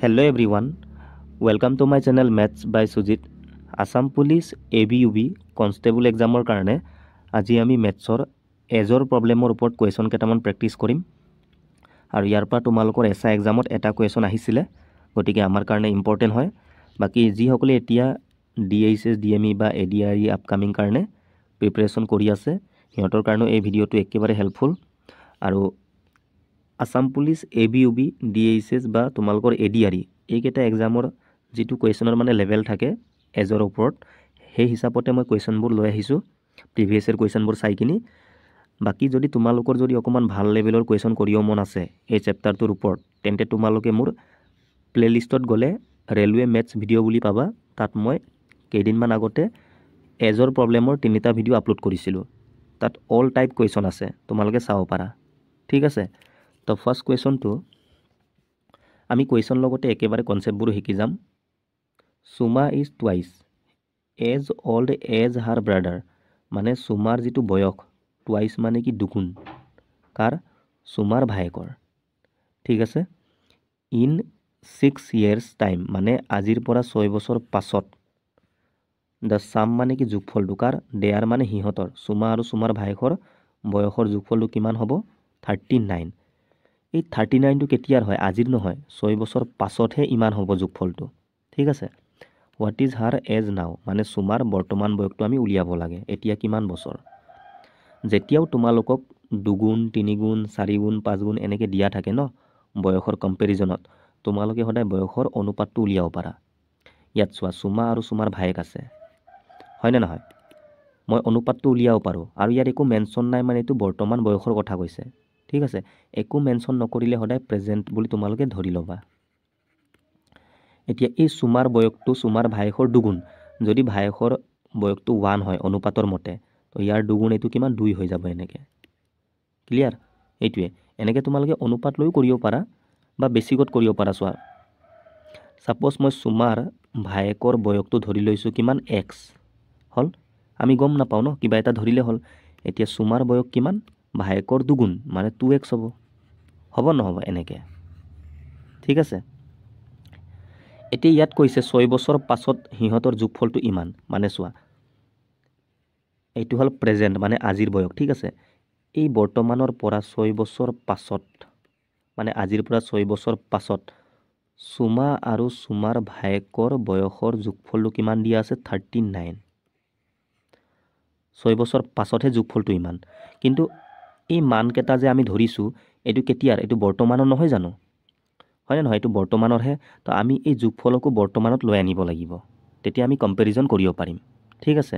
Hello everyone, welcome to my channel Maths by Sujit. Assam Police ABUB Constable examor karone আজি আমি মেথছৰ এজৰ প্ৰবলেমৰ ওপৰত question কেইটামান practice কৰিম আৰু ইয়াৰ পৰা তোমালোকৰ এসা এক্সামত এটা কোৱেশ্যন আহিছিলে গতিকে আমাৰ কাৰণে ইম্পৰ্টেন্ট হয় বাকি যি সকলে এতিয়া DHS DME বা ADRE আপকামিং কাৰণে প্ৰিপাৰেচন কৰি আছে সিহঁতৰ কাৰণে এই ভিডিওটো একেবাৰে হেল্পফুল আৰু আসাম পুলিচ ABUB DHS বা তোমালোকৰ ADRE এইকেইটা এক্সামৰ যেটো কোৱেশ্যনৰ মানে লেভেল থাকে এজৰ ওপৰত সেই হিচাপতে মই কোৱেশ্যনবোৰ লৈ আহিছো প্ৰিভিয়াস ইয়াৰ কোৱেশ্যনবোৰ চাই কিনি বাকি যদি তোমালোকৰ যদি অকমান ভাল লেভেলৰ কোৱেশ্যন কৰিও মন আছে এই চেপ্টাৰটোৰ ওপৰত তেন্তে তোমালোকে মোৰ প্লেলিষ্টত গলে ৰেলৱে মেথছ ভিডিও বুলি পাবা তাত মই কেইদিনমান আগতে এজৰ প্ৰবলেমৰ তিনিটা ভিডিও আপলোড কৰিছিলো তাত অল টাইপ কোৱেশ্যন আছে তোমালোকে চাও পাৰা ঠিক আছে তো ফাৰ্স্ট কোৱেশ্যনটো আমি কোৱেশ্যন লগতে একেবাৰে কনসেপ্টবোৰ শিকি যাম Suma is twice as old as her brother মানে সুমাৰ যেটো বয়স টুৱাইস মানে কি দুগুণ কাৰ সুমাৰ ভায়েকৰ ঠিক আছে ইন 6 years টাইম মানে আজিৰ পৰা 6 বছৰ পাছত দা সাম মানে কি যোগফলটো কাৰ দেয়াৰ মানে হিহঁতৰ সুমা আৰু সুমাৰ ভায়েকৰ বয়সৰ যোগফলটো কিমান হ'ব 39 এই 39 টো কেতিয়াৰ হয় আজিৰ নহয় 6 বছৰ পাছতহে ইমান হ'ব যোগফলটো ঠিক আছে হোৱাট ইজ হাৰ এজ নাও মানে সুমাৰ বৰ্তমান বয়সটো আমি উলিয়াব লাগে এতিয়া কিমান বছৰ যেতিয়াও তোমালোকক দুগুণ তিনিগুণ চাৰিগুণ পাঁচগুণ এনেকে দিয়া থাকে ন বয়সৰ কম্পেৰিজনত তোমালোকে সদায় বয়সৰ অনুপাতটো উলিয়াব পাৰা ইয়াত চোৱা সুমা আৰু সুমাৰ ভায়েক আছে হয় না নহয় মই অনুপাতটো উলিয়াব পাৰো আৰু ইয়াৰ একো মেনশন নাই মানে এটো বৰ্তমান বয়সৰ কথা কৈছে ঠিক আছে একো মেনশন নকৰিলে সদায় প্ৰেজেন্ট বুলি তোমালোকে ধৰি লবা এতিয়া এই সুমাৰ বয়সটো সুমাৰ ভায়েকৰ দুগুণ যদি ভায়েকৰ বয়সটো 1 হয় অনুপাতৰ মতে তো ইয়াৰ দুগুণ এটো কিমান 2 হৈ যাব এনেকে ক্লিয়াৰ এইটোৱে এনেকে তোমালোকে অনুপাত লৈ কৰিব পাৰা বা বেছিকত কৰিব পাৰা চোৱা সাপোজ মই সুমাৰ ভায়েকৰ বয়সটো ধৰি লৈছো কিমান x হল আমি গম নাপাও ন কিবা এটা ধৰিলে হল এতিয়া সুমাৰ বয়স কিমান ভায়েকৰ দুগুণ মানে 2x হ'ব নহব এনেকে ঠিক আছে এতিয়া ইয়াত কৈছে 6 বছৰ পাছত হিহঁতৰ যোগফলটো ইমান মানে চোৱা এইটো হল প্ৰেজেন্ট মানে আজিৰ বয়স ঠিক আছে এই বৰ্তমানৰ পৰা 6 বছৰ পাছত মানে আজিৰ পৰা 6 বছৰ পাছত সুমা আৰু সুমাৰ ভায়েকৰ বয়সৰ যোগফলটো কিমান দিয়া আছে 39 6 বছৰ পাছতহে যোগফলটো ইমান কিন্তু এই মান কেটা যে আমি ধৰিছো এটো কেতিয়াৰ এটো বৰ্তমানৰ নহয় জানো হয় নহয় এটো বৰ্তমানৰ হে তো আমি এই যোগফলকো বৰ্তমানত লৈ আনিব লাগিব তেতিয়া আমি কম্পেৰিজন কৰিব পাৰিম ঠিক আছে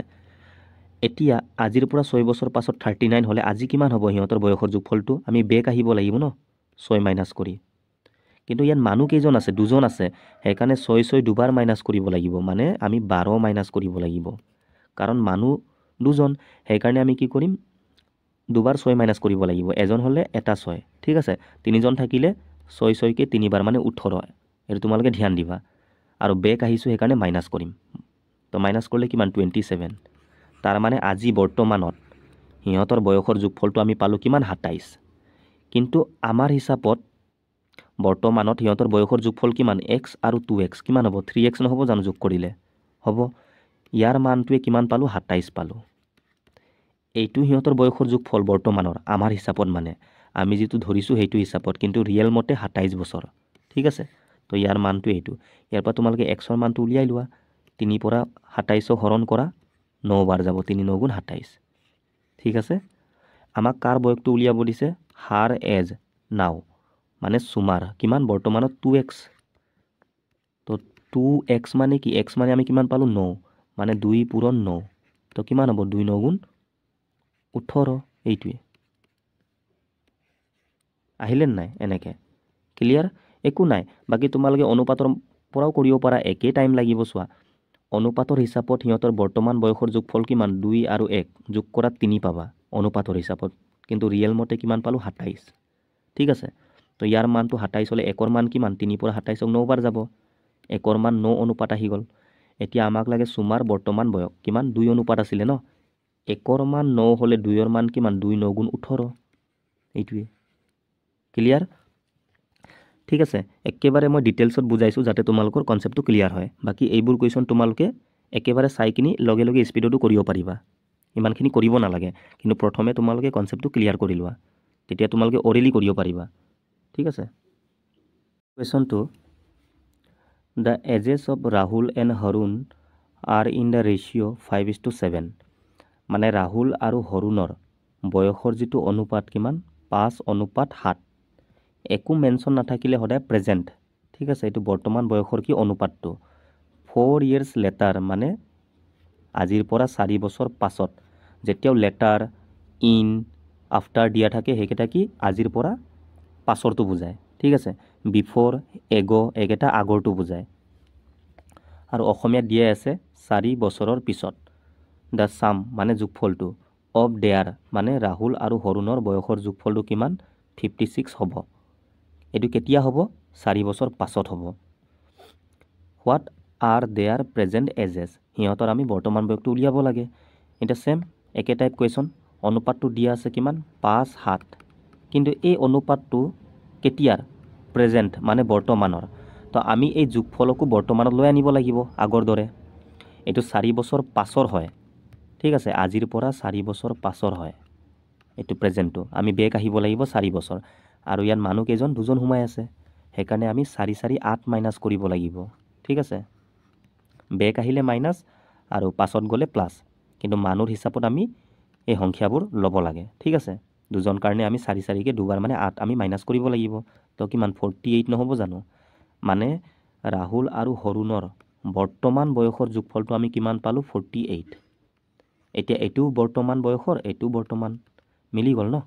এতিয়া আজিৰ পৰা 6 বছৰ পাছত 39 হলে আজি কিমান হ'ব হিহঁতৰ বয়সৰ যোগফলটো আমি বেক আহিব লাগিব ন 6 মাইনাস কৰি কিন্তু ইয়াত মানুহ কেইজন আছে দুজন আছে হেকাৰণে 6 দুবাৰ মাইনাস কৰিব লাগিব মানে আমি 12 মাইনাস কৰিব লাগিব কাৰণ মানুহ দুজন হেকাৰণে আমি কি কৰিম দুবাৰ 6 মাইনাস কৰিব লাগিব এজন হলে এটা 6 ঠিক আছে তিনিজন থাকিলে 6 কে তিনিবাৰ মানে 18 এটো তোমালোকে ধ্যান দিবা আৰু বেক আহিছো হেকাৰণে মাইনাস কৰিম তো মাইনাস কৰিলে কিমান 27 তাৰ মানে আজি বৰ্তমানত হিহঁতৰ বয়সৰ যোগফলটো আমি পালো কিমান 27 কিন্তু আমাৰ হিচাপত বৰ্তমানত হিহঁতৰ বয়সৰ যোগফল কিমান x আৰু 2x কিমান হ'ব 3x নহব জানো যোগ কৰিলে হ'ব ইয়াৰ মানটোৱে কিমান পালো 27 পালো এইটো হিহঁতৰ বয়সৰ যোগফল বৰ্তমানৰ আমাৰ হিচাপত মানে আমি যেটো ধৰিছো হেইটো হিচাপত কিন্তু ৰিয়েল মতে 27 বছৰ ঠিক আছে তো ইয়াৰ মানটো এইটো ইয়াৰ পৰা তোমালোকে x ৰ মানটো উলিয়াই লোৱা 3 পৰা 27 হৰণ কৰা 9 বাৰ যাব 3 9 গুণ 27 ঠিক আছে আমাক কাৰ বয়সটো উলিয়াব দিছে হাৰ এজ নাও মানে সুমাৰ কিমান বৰ্তমানত 2x তো 2x মানে কি x মানে আমি কিমান পালো 9 মানে 2 পূৰণ 9 তো কিমান হ'ব 2 9 গুণ 18 এইটোৱে আহিলেন নাই এনেকে ক্লিয়াৰ একো নাই বাকি তোমালোকে অনুপাতৰ পৰাও কৰিব পাৰা একে টাইম লাগিব চোৱা অনুপাতৰ হিচাপত হিহঁতৰ বৰ্তমান বয়সৰ যোগফল কিমান 2 আৰু 1 যোগ কৰা 3 পাবা অনুপাতৰ হিচাপত কিন্তু ৰিয়েল মতে কিমান পালো 27 ঠিক আছে তো ইয়াৰ মানটো 27 হলে একৰ মান কিমান 3 পৰা 27ক 9 বাৰ যাব একৰ মান 9 অনুপাত আহি গল এতিয়া আমাক লাগে সুমাৰ বৰ্তমান বয়স কিমান 2 অনুপাত আছিল ন একৰ মান 9 হলে 2 ৰ মান কিমান 2 9 গুণ 18 এইটোৱে ক্লিয়াৰ ঠিক আছে একেবাৰে মই ডিটেইলছত বুজাইছোঁ যাতে তোমালোকৰ কনচেপ্টটো ক্লিয়াৰ হয় বাকী এইবোৰ কুৱেশ্যন তোমালোকে একেবাৰে চাই কিনি লগে লগে স্পীডতো কৰিব পাৰিবা ইমানখিনি কৰিব নালাগে কিন্তু প্ৰথমে তোমালোকে কনচেপ্টটো ক্লিয়াৰ কৰি লোৱা তেতিয়া তোমালোকে অৰেলি কৰিব পাৰিবা ঠিক আছে কুৱেশ্যনটো the ages of Rahul and Harun are in the ratio' 5:7 মানে ৰাহুল আৰু হৰুণৰ বয়সৰ যিটো অনুপাত কিমান 5:7 একো মেনশ্যন নাথাকিলে সদায় প্ৰেজেণ্ট ঠিক আছে এইটো বৰ্তমান বয়সৰ কি অনুপাতটো 4 years লেটাৰ মানে আজিৰ পৰা 4 বছৰ পাছত যেতিয়াও লেটাৰ ইন আফটাৰ দিয়া থাকে সেইকেইটা কি আজিৰ পৰা পাছৰটো বুজায় ঠিক আছে বিফৰ এগ এইকেইটা আগৰটো বুজায় আৰু অসমীয়াত দিয়া আছে 4 বছৰৰ পিছত দ্য চাম মানে যোগফলটো অফ দেয়াৰ মানে ৰাহুল আৰু হৰুণৰ বয়সৰ যোগফলটো কিমান 56 হ'ব এইটো কেতিয়া হ'ব 4 বছৰ পাছত হ'ব what are their present ages সিহঁতৰ আমি বৰ্তমান বয়সটো উলিয়াব লাগে এটা সেম একে টাইপ কুৱেশ্যন অনুপাতটো দিয়া আছে কিমান 5:7 কিন্তু এই অনুপাতটো কেতিয়াৰ প্ৰেজেণ্ট মানে বৰ্তমানৰ তো আমি এই যোগফলকো বৰ্তমানত লৈ আনিব লাগিব আগৰ দৰে এইটো 4 বছৰ পাছৰ হয় ঠিক আছে আজিৰ পৰা 4 বছৰ পাছৰ হয় এইটো প্ৰেজেণ্টটো আমি বেক আহিব লাগিব 4 বছৰ আৰু ইয়াত মানুহ কেইজন দুজন সোমাই আছে সেইকাৰণে আমি 4 4 8 মাইনাছ কৰিব লাগিব ঠিক আছে বেক আহিলে মাইনাছ আৰু পাছত গ'লে প্লাছ কিন্তু মানুহৰ হিচাপত আমি এই সংখ্যাবোৰ ল'ব লাগে ঠিক আছে দুজন কাৰণে আমি 4 4কে দুবাৰ মানে 8 আমি মাইনাছ কৰিব লাগিব তো কিমান 48 নহ'ব জানো মানে ৰাহুল আৰু হৰুণৰ বৰ্তমান বয়সৰ যোগফলটো আমি কিমান পালোঁ 48 এতিয়া এইটো বৰ্তমান বয়সৰ এইটো বৰ্তমান মিলি গ'ল ন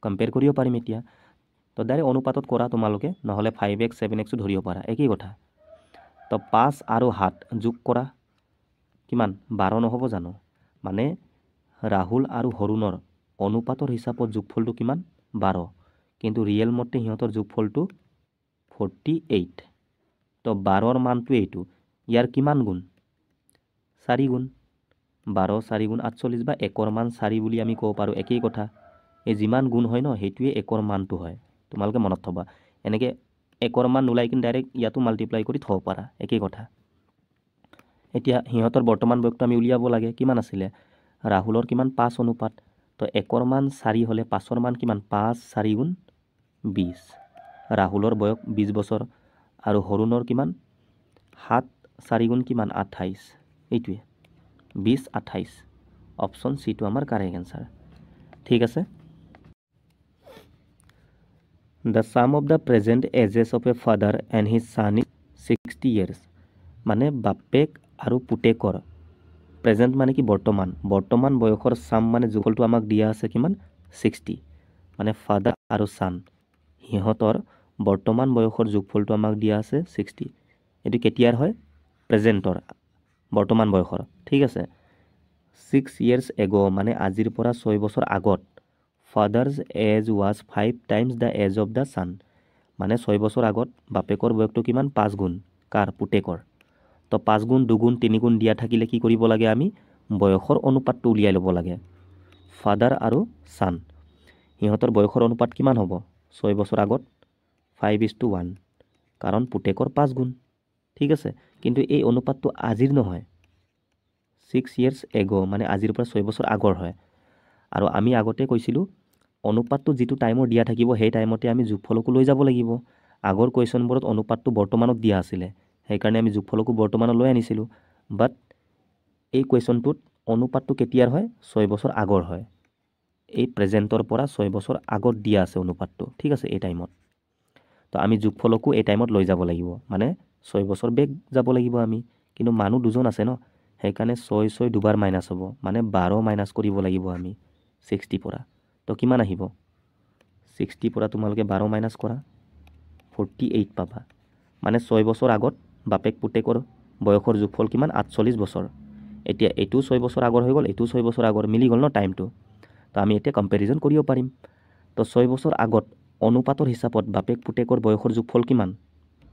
কম্পেয়াৰ কৰিব পাৰিম এতিয়া তো ডাইৰেক্ট অনুপাতত কৰা তোমালোকে নহ'লে 5x 7x ধৰিব পাৰা একেই কথা তো 5 আৰু 7 যোগ কৰা কিমান 12 নহ'ব জানো মানে ৰাহুল আৰু হৰুণৰ অনুপাতৰ হিচাপত যোগফলটো কিমান 12 কিন্তু ৰিয়েল মতে সিহঁতৰ যোগফলটো 48 তো 12ৰ মানটো এইটো ইয়াৰ কিমান গুণ 4 গুণ 12 4 গুণ 48 বা একৰ মান 4 বুলি আমি ক'ব পাৰোঁ একেই কথা এই যিমান গুণ হয় ন সেইটোৱে একৰ মানটো হয় তোমালোকে মনত থবা এনেকৈ একৰ মান নোলাই কিনে ডাইৰেক্ট ইয়াতো মাল্টিপ্লাই কৰি থ'ব পাৰা একেই কথা এতিয়া সিহঁতৰ বৰ্তমান বয়সটো আমি উলিয়াব লাগে কিমান আছিলে ৰাহুলৰ কিমান 5 অনুপাত তো একৰ মান 4 হ'লে 5ৰ মান কিমান 5 4 গুণ 20 ৰাহুলৰ বয়স 20 বছৰ আৰু হৰুণৰ কিমান 7 4 গুণ কিমান 28 এইটোৱে 20 28 অপশ্যন চিটো আমাৰ কাৰেক্ট এনচাৰ ঠিক আছে the sum of the present ages of a father and his son is 60 years মানে বাপেক আৰু পুতেকৰ প্ৰেজেণ্ট মানে কি বৰ্তমান বয়সৰ চাম মানে যোগফলটো আমাক দিয়া আছে কিমান 60 মানে ফাদাৰ আৰু ছান সিহঁতৰ বৰ্তমান বয়সৰ যোগফলটো আমাক দিয়া আছে 60 এইটো কেতিয়াৰ হয় প্ৰেজেণ্টৰ বৰ্তমান বয়সৰ ঠিক আছে 6 years ago মানে আজিৰ পৰা 6 বছৰ আগত father's age was 5 times the age of the son মানে 6 বছৰ আগত বাপেকৰ বয়সটো কিমান 5 গুণ কাৰ পুতেকৰ তো 5 গুণ 2 গুণ 3 গুণ দিয়া থাকিলে কি কৰিব লাগে আমি বয়সৰ অনুপাতটো উলিয়াই ল'ব লাগে ফাদাৰ আৰু ছান সিহঁতৰ বয়সৰ অনুপাত কিমান হ'ব 6 বছৰ আগত 5:1 কাৰণ পুতেকৰ 5 গুণ ঠিক আছে কিন্তু এই অনুপাতটো আজিৰ নহয় 6 years ago মানে আজিৰ পৰা 6 বছৰ আগৰ হয় আৰু আমি আগতে কৈছিলোঁ অনুপাতটো যিটো টাইমৰ দিয়া থাকিব সেই টাইমতে আমি যোগফলকো লৈ যাব লাগিব আগৰ কুৱেশ্যনবোৰত অনুপাতটো বৰ্তমানত দিয়া আছিলে সেইকাৰণে আমি যোগফলকো বৰ্তমানত লৈ আনিছিলোঁ বাট এই কুৱেশ্যনটোত অনুপাতটো কেতিয়াৰ হয় 6 বছৰ আগৰ হয় এই প্ৰেজেণ্টৰ পৰা 6 বছৰ আগত দিয়া আছে অনুপাতটো ঠিক আছে এই টাইমত তো আমি যোগফলকো এই টাইমত লৈ যাব লাগিব মানে 6 বছৰ বেক যাব লাগিব আমি কিন্তু মানুহ দুজন আছে ন সেইকাৰণে 6 6 দুবাৰ মাইনাছ হ'ব মানে 12 মাইনাছ কৰিব লাগিব আমি 60 পৰা তো কিমান আহিব 60 পৰা তোমালোকে 12 মাইনাছ কৰা 48 পাবা মানে 6 বছৰ আগত বাপেক পুতেকৰ বয়সৰ যোগফল কিমান 48 বছৰ এতিয়া এইটো 6 বছৰ আগৰ হৈ গ'ল এইটো 6 বছৰ আগৰ মিলি গ'ল ন টাইমটো তো আমি এতিয়া কম্পেৰিজন কৰিব পাৰিম তো 6 বছৰ আগত অনুপাতৰ হিচাপত বাপেক পুতেকৰ বয়সৰ যোগফল কিমান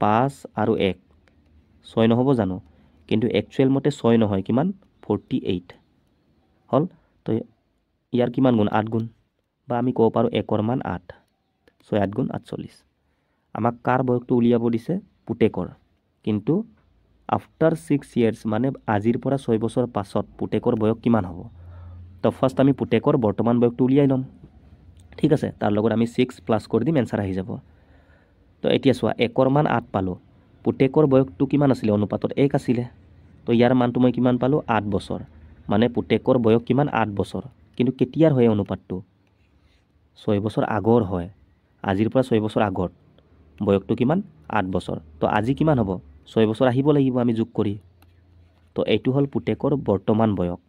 5 আৰু 1 6 নহ'ব জানো কিন্তু একচুৱেল মতে 6 নহয় কিমান 48 হ'ল তো ইয়াৰ কিমান গুণ 8 গুণ বা আমি ক'ব পাৰোঁ একৰ মান 8 6 8 গুণ 48 আমাক কাৰ বয়সটো উলিয়াব দিছে পুতেকৰ কিন্তু আফটাৰ 6 years মানে আজিৰ পৰা 6 বছৰ পাছত পুতেকৰ বয়স কিমান হ'ব তো ফাৰ্ষ্ট আমি পুতেকৰ বৰ্তমান বয়সটো উলিয়াই ল'ম ঠিক আছে তাৰ লগত আমি 6 প্লাছ কৰি দিম এনসাৰ আহি যাব তো এতিয়া চোৱা 1ৰ মান 8 পালোঁ পুতেকৰ বয়সটো কিমান আছিলে অনুপাতত 1 আছিলে তো ইয়াৰ মানটো মই কিমান পালোঁ 8 বছৰ মানে পুতেকৰ বয়স কিমান 8 বছৰ কিন্তু কেতিয়াৰ হয় অনুপাতটো 6 বছৰ আগৰ হয় আজিৰ পৰা 6 বছৰ আগত বয়সটো কিমান 8 বছৰ তো আজি কিমান হ'ব 6 বছৰ আহিব লাগিব আমি যোগ কৰি তো এইটো হ'ল পুতেকৰ বৰ্তমান বয়স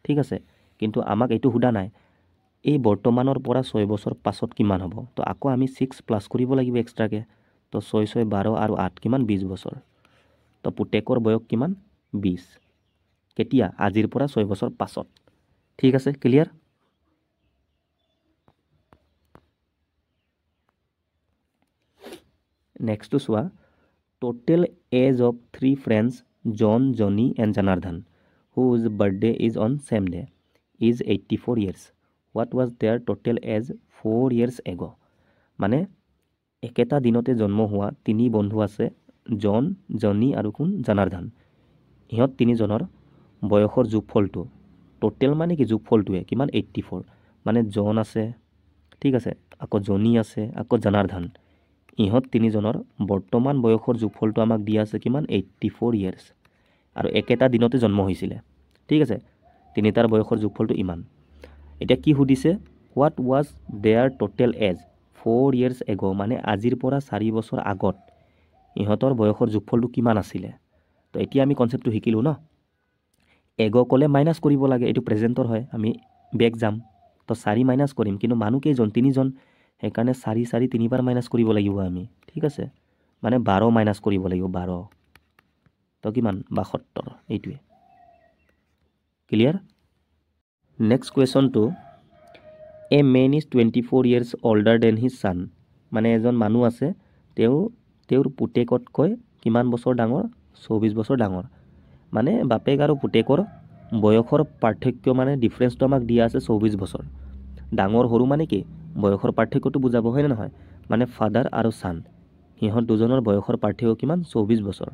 ঠিক আছে কিন্তু আমাক এইটো সোধা নাই এই বৰ্তমানৰ পৰা 6 বছৰ পাছত কিমান হ'ব তো আকৌ আমি 6 প্লাছ কৰিব লাগিব এক্সট্ৰাকে তো 6 6 12 আৰু 8 কিমান 20 বছৰ তো পুতেকৰ বয়স কিমান 20 কেতিয়া আজিৰ পৰা 6 বছৰ পাছত ঠিক আছে ক্লিয়াৰ নেক্সটটো চোৱা total age of 3 friends John, Johnny and Janardhan whose birthday is on same day is 84 years. What was their total age 4 years ago? মানে একেটা দিনতে জন্ম হোৱা তিনি বন্ধু আছে জন জনি আৰু কোন জানাৰ্ধন ইহঁত তিনিজনৰ বয়সৰ যোগফলটো টোটেল মানে কি যোগফলটোৱে কিমান 84 মানে জন আছে ঠিক আছে আকৌ জনি আছে আকৌ জানাৰ্ধন ইহঁত তিনিজনৰ বৰ্তমান বয়সৰ যোগফলটো আমাক দিয়া আছে কিমান 84 ইয়াৰ্ছ আৰু একেটা দিনতে জন্ম হৈছিলে ঠিক আছে তিনিটাৰ বয়সৰ যোগফলটো ইমান এতিয়া কি সুধিছে what was their total age 4 years ago মানে আজিৰ পৰা 4 বছৰ আগত ইহঁতৰ বয়সৰ যোগফলটো কিমান আছিলে তো এতিয়া আমি কনচেপ্টটো শিকিলোঁ ন এগ' ক'লে মাইনাছ কৰিব লাগে এইটো প্ৰেজেণ্টৰ হয় আমি বেক যাম তো 4 মাইনাছ কৰিম কিন্তু মানুহ কেইজন তিনিজন সেইকাৰণে 4 4 তিনিবাৰ মাইনাছ কৰিব লাগিব আমি ঠিক আছে মানে 12 মাইনাছ কৰিব লাগিব 12 তো কিমান 72 এইটোৱে ক্লিয়াৰ নেক্সট কুৱেশ্যনটো a man is 24 years older than his son মানে এজন মানুহ আছে তেওঁৰ পুতেকতকৈ কিমান বছৰ ডাঙৰ 24 বছৰ ডাঙৰ মানে বাপেক আৰু পুতেকৰ বয়সৰ পাৰ্থক্য মানে ডিফাৰেঞ্চটো আমাক দিয়া আছে 24 বছৰ ডাঙৰ সৰু মানে কি বয়সৰ পাৰ্থক্যটো বুজাব হয়নে নহয় মানে ফাদাৰ আৰু ছান সিহঁত দুজনৰ বয়সৰ পাৰ্থক্য কিমান 24 বছৰ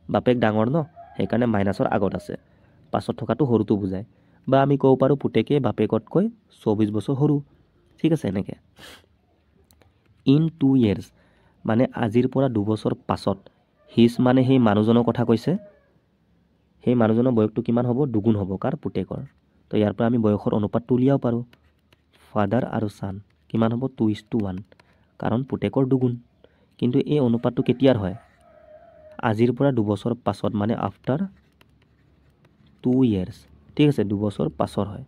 বাপেক ডাঙৰ ন সেইকাৰণে মাইনাছৰ আগত আছে পাছত থকাটো সৰুটো বুজায় বা আমি ক'ব পাৰোঁ পুতেকে বাপেকতকৈ 24 বছৰ সৰু ঠিক আছে এনেকৈ ইন 2 years মানে আজিৰ পৰা 2 বছৰ পাছত হিজ মানে সেই মানুহজনৰ কথা কৈছে সেই মানুহজনৰ বয়সটো কিমান হ'ব দুগুণ হ'ব কাৰ পুতেকৰ তো ইয়াৰ পৰা আমি বয়সৰ অনুপাতটো উলিয়াব পাৰোঁ ফাদাৰ আৰু ছান কিমান হ'ব 2:1 কাৰণ পুতেকৰ দুগুণ কিন্তু এই অনুপাতটো কেতিয়াৰ হয় আজিৰ পৰা 2 বছৰ পাছত মানে আফটাৰ 2 years ঠিক আছে 2 বছৰ পাছৰ হয়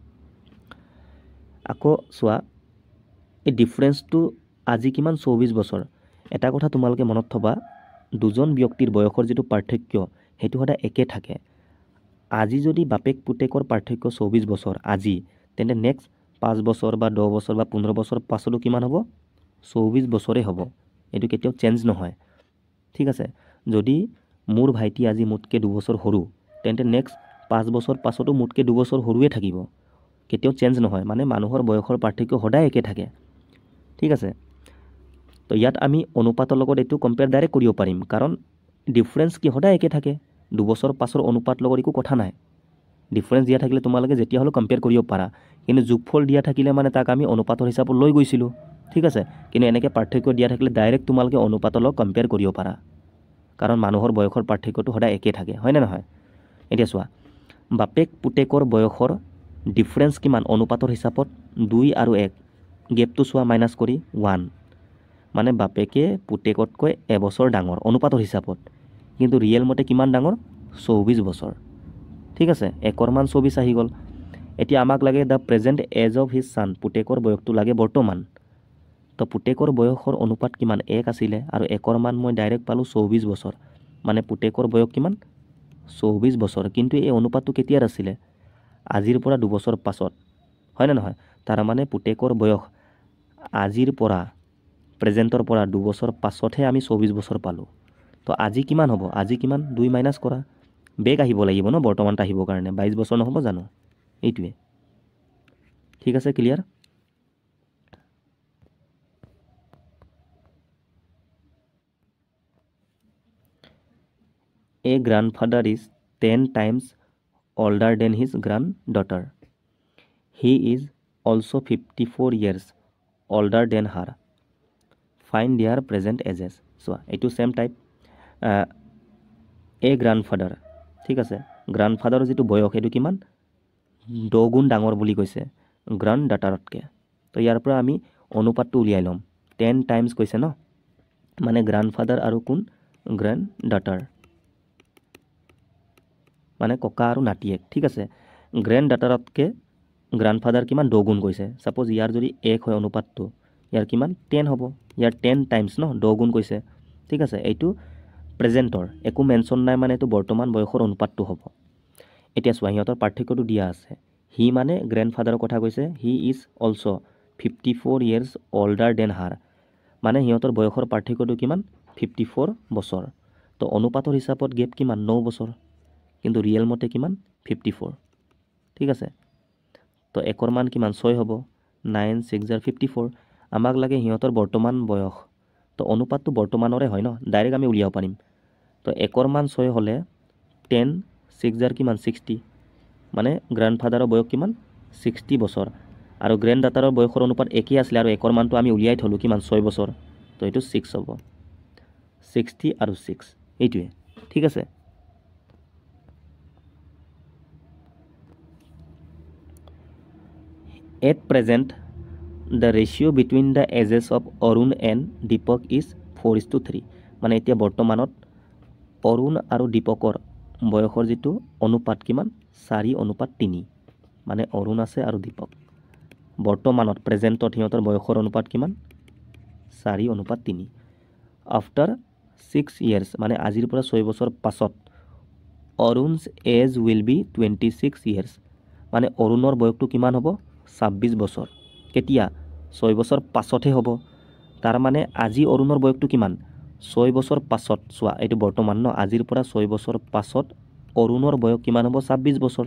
আকৌ চোৱা এই ডিফাৰেঞ্চটো আজি কিমান 24 বছৰ এটা কথা তোমালোকে মনত থবা দুজন ব্যক্তিৰ বয়সৰ যিটো পাৰ্থক্য সেইটো সদায় একে থাকে আজি যদি বাপেক পুতেকৰ পাৰ্থক্য 24 বছৰ আজি তেন্তে নেক্সট 5 বছৰ বা 10 বছৰ বা 15 বছৰ পাছতো কিমান হ'ব 24 বছৰেই হ'ব এইটো কেতিয়াও চেঞ্জ নহয় ঠিক আছে যদি মোৰ ভাইটি আজি মোতকৈ 2 বছৰ সৰু তেন্তে নেক্সট 5 বছৰ পাছতো মোতকৈ 2 বছৰ সৰুৱে থাকিব কেতিয়াও চেঞ্জ নহয় মানে মানুহৰ বয়সৰ পাৰ্থক্য সদায় একে থাকে ঠিক আছে তো ইয়াত আমি অনুপাতৰ লগত এইটো কম্পেয়াৰ ডাইৰেক্ট কৰিব পাৰিম কাৰণ ডিফাৰেঞ্চ কি সদায় একে থাকে 2 বছৰ পাছৰ অনুপাত লগত একো কথা নাই ডিফাৰেঞ্চ দিয়া থাকিলে তোমালোকে যেতিয়া হ'লেও কম্পেয়াৰ কৰিব পাৰা কিন্তু যোগফল দিয়া থাকিলে মানে তাক আমি অনুপাতৰ হিচাপত লৈ গৈছিলোঁ ঠিক আছে কিন্তু এনেকৈ পাৰ্থক্য দিয়া থাকিলে ডাইৰেক্ট তোমালোকে অনুপাতৰ লগত কম্পেয়াৰ কৰিব পাৰা কাৰণ মানুহৰ বয়সৰ পাৰ্থক্যটো সদায় একে থাকে হয়নে নহয় এতিয়া চোৱা বাপেক পুতেকৰ বয়সৰ ডিফাৰেঞ্চ কিমান অনুপাতৰ হিচাপত 2 আৰু 1 গেপটো চোৱা মাইনাছ কৰি 1 মানে বাপেকে পুতেকতকৈ এবছৰ ডাঙৰ অনুপাতৰ হিচাপত কিন্তু ৰিয়েল মতে কিমান ডাঙৰ 24 বছৰ ঠিক আছে একৰ মান 24 আহি গ'ল এতিয়া আমাক লাগে the present age of his son পুতেকৰ বয়সটো লাগে বৰ্তমান তো পুতেকৰ বয়সৰ অনুপাত কিমান 1 আছিলে আৰু একৰ মান মই ডাইৰেক্ট পালোঁ 24 বছৰ মানে পুতেকৰ বয়স কিমান 24 বছৰ কিন্তু এই অনুপাতটো কেতিয়াৰ আছিলে আজিৰ পৰা 2 বছৰ পাছত হয়নে নহয় তাৰ মানে পুতেকৰ বয়স আজিৰ পৰা প্ৰেজেণ্টৰ পৰা 2 বছৰ পাছতহে আমি 24 বছৰ পালোঁ তো আজি কিমান হ'ব আজি কিমান 2 মাইনাছ কৰা বেক আহিব লাগিব ন বৰ্তমানত আহিবৰ কাৰণে 22 বছৰ নহ'ব জানো এইটোৱে ঠিক আছে clear A grandfather is 10 times older than his granddaughter. He is also 54 years older than her. Find their present ages. So, এইটো same type. A grandfather. ঠিক আছে, গ্ৰাণ্ডফাদাৰৰ যিটো বয়স সেইটো কিমান 10 গুণ ডাঙৰ বুলি কৈছে গ্ৰাণ্ডডাটাৰতকৈ। তো ইয়াৰ পৰা আমি অনুপাতটো উলিয়াই ল'ম। 10 টাইমছ কৈছে ন, মানে গ্ৰাণ্ডফাদাৰ আৰু কোন গ্ৰাণ্ডডাটাৰ, মানে ককা আৰু নাতিয়েক। ঠিক আছে, গ্ৰাণ্ডডাটাৰতকৈ গ্ৰাণ্ডফাদাৰ কিমান 10 গুণ কৈছে। ছাপ'জ ইয়াৰ যদি 1 হয় অনুপাতটো, ইয়াৰ কিমান 10 হ'ব। ইয়াৰ 10 টাইমছ ন, 10 গুণ কৈছে। ঠিক আছে, এইটো প্ৰেজেণ্টৰ একো মেনশ্যন নাই, মানে এইটো বৰ্তমান বয়সৰ অনুপাতটো হ'ব। এতিয়া চোৱা, সিহঁতৰ পাৰ্থক্যটো দিয়া আছে। হি মানে গ্ৰেণ্ডফাদাৰৰ কথা কৈছে। He is also' 54 years older than her, মানে সিহঁতৰ বয়সৰ পাৰ্থক্যটো কিমান 54 বছৰ। তো অনুপাতৰ হিচাপত গেপ কিমান 9 বছৰ, কিন্তু ৰিয়েল মতে কিমান 54। ঠিক আছে, তো একৰ মান কিমান 6 হ'ব। 9 6 54। আমাক লাগে সিহঁতৰ বৰ্তমান বয়স। তো অনুপাতটো বৰ্তমানৰে হয় ন, ডাইৰেক্ট আমি উলিয়াব পাৰিম। তো একৰ মান 6 হ'লে 10 6 কিমান 60, মানে গ্ৰাণ্ডফাদাৰৰ বয়স কিমান 60 বছৰ। আৰু গ্ৰেণ্ডডাটাৰৰ বয়সৰ অনুপাত একেই আছিলে, আৰু একৰ মানটো আমি উলিয়াই থ'লোঁ কিমান 6 বছৰ। তো এইটো 6 হ'ব। 60 আৰু 6 এইটোৱে। ঠিক আছে, at present the ratio' between the ages of Arun and Deepak is 4:3, মানে এতিয়া বৰ্তমানত অৰুণ আৰু দীপকৰ বয়সৰ যিটো অনুপাত কিমান 4:3, মানে অৰুণ আছে আৰু দীপক। বৰ্তমানত প্ৰেজেণ্টত সিহঁতৰ বয়সৰ অনুপাত কিমান 4:3। আফটাৰ 6 years, মানে আজিৰ পৰা 6 বছৰ পাছত অৰুণছ এজ উইল বি 26 years, মানে অৰুণৰ বয়সটো কিমান হ'ব 26 বছৰ। কেতিয়া 6 বছৰ পাছতহে হ'ব। তাৰ মানে আজি অৰুণৰ বয়সটো কিমান 6 বছৰ পাছত। চোৱা, এইটো বৰ্তমান ন, আজিৰ পৰা 6 বছৰ পাছত অৰুণৰ বয়স কিমান হ'ব 26 বছৰ।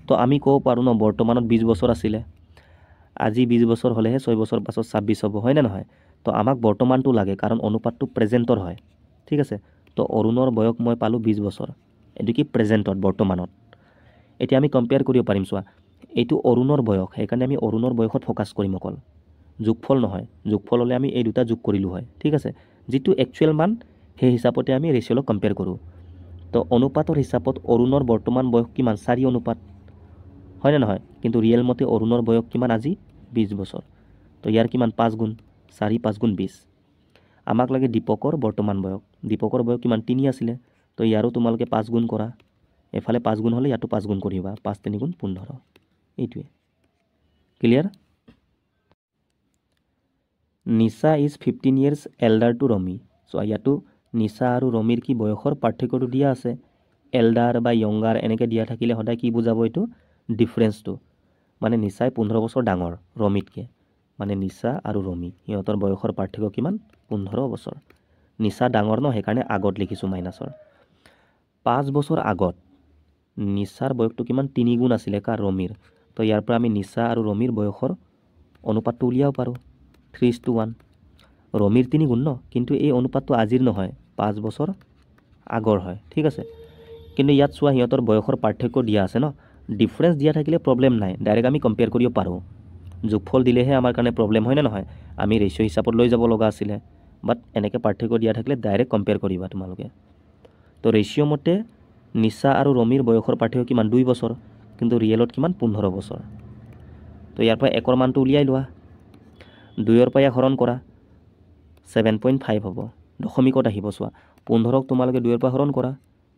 তো আমি ক'ব পাৰোঁ ন, বৰ্তমানত 20 বছৰ আছিলে, আজি 20 বছৰ হ'লেহে 6 বছৰ পাছত 26 হ'ব, হয়নে নহয়? তো আমাক বৰ্তমানটো লাগে, কাৰণ অনুপাতটো প্ৰেজেণ্টৰ হয়। ঠিক আছে, তো অৰুণৰ বয়স মই পালোঁ 20 বছৰ, এইটো কি প্ৰেজেণ্টত বৰ্তমানত। এতিয়া আমি কম্পেয়াৰ কৰিব পাৰিম। চোৱা, এইটো অৰুণৰ বয়স, সেইকাৰণে আমি অৰুণৰ বয়সত ফ'কাছ কৰিম অকল, যোগফল নহয়। যোগফল হ'লে আমি এই দুটা যোগ কৰিলোঁ হয়। ঠিক আছে, যিটো একচুৱেল মান সেই হিচাপতে আমি ৰেচিঅ'লক কম্পেয়াৰ কৰোঁ। তো অনুপাতৰ হিচাপত অৰুণৰ বৰ্তমান বয়স কিমান 4 অনুপাত, হয়নে নহয়? কিন্তু ৰিয়েল মতে অৰুণৰ বয়স কিমান আজি 20 বছৰ। তো ইয়াৰ কিমান 5 গুণ, 4 5 গুণ 20। আমাক লাগে দীপকৰ বৰ্তমান বয়স। দীপকৰ বয়স কিমান 3 আছিলে, তো ইয়াৰো তোমালোকে 5 গুণ কৰা। এফালে 5 গুণ হ'লে ইয়াতো 5 গুণ কৰিবা, 5 3 গুণ 15। এইটোৱে। Clear? Nisha is 15 years elder to Romi. So' ইয়াতো নিশা আৰু ৰমিৰ কি বয়সৰ পাৰ্থক্যটো দিয়া আছে। এল্ডাৰ বা য়ংগাৰ এনেকৈ দিয়া থাকিলে সদায় কি বুজাব, এইটো ডিফাৰেঞ্চটো। মানে নিশাই 15 বছৰ ডাঙৰ ৰমিতকৈ, মানে নিশা আৰু ৰমি সিহঁতৰ বয়সৰ পাৰ্থক্য কিমান 15 বছৰ। নিশা ডাঙৰ ন, সেইকাৰণে আগত লিখিছোঁ মাইনাছৰ। 5 বছৰ আগত নিশাৰ বয়সটো কিমান 3 গুণ আছিলে কাৰ ৰমিৰ। তো ইয়াৰ পৰা আমি নিশা আৰু ৰমিৰ বয়সৰ অনুপাতটো উলিয়াব পাৰোঁ 3:1। ৰমিৰ 3 গুণ ন, কিন্তু এই অনুপাতটো আজিৰ নহয়, 5 বছৰ আগৰ হয়। ঠিক আছে, কিন্তু ইয়াত চোৱা সিহঁতৰ বয়সৰ পাৰ্থক্য দিয়া আছে ন, ডিফাৰেঞ্চ দিয়া থাকিলে প্ৰব্লেম নাই, ডাইৰেক্ট আমি কম্পেয়াৰ কৰিব পাৰোঁ। যোগফল দিলেহে আমাৰ কাৰণে প্ৰব্লেম, হয়নে নহয়? আমি ৰেচিঅ' হিচাপত লৈ যাব লগা আছিলে, বাট এনেকৈ পাৰ্থক্য দিয়া থাকিলে ডাইৰেক্ট কম্পেয়াৰ কৰিবা তোমালোকে। তো ৰেচিঅ' মতে নিশা আৰু ৰমিৰ বয়সৰ পাৰ্থক্য কিমান 2 বছৰ, কিন্তু ৰিয়েলত কিমান 15 বছৰ। তো ইয়াৰ পৰা একৰ মানটো উলিয়াই লোৱা, 2ৰ পৰা হৰণ কৰা 7.5 হ'ব। দশমিকত আহিব। চোৱা, 15ক তোমালোকে 2ৰ পৰা হৰণ কৰা,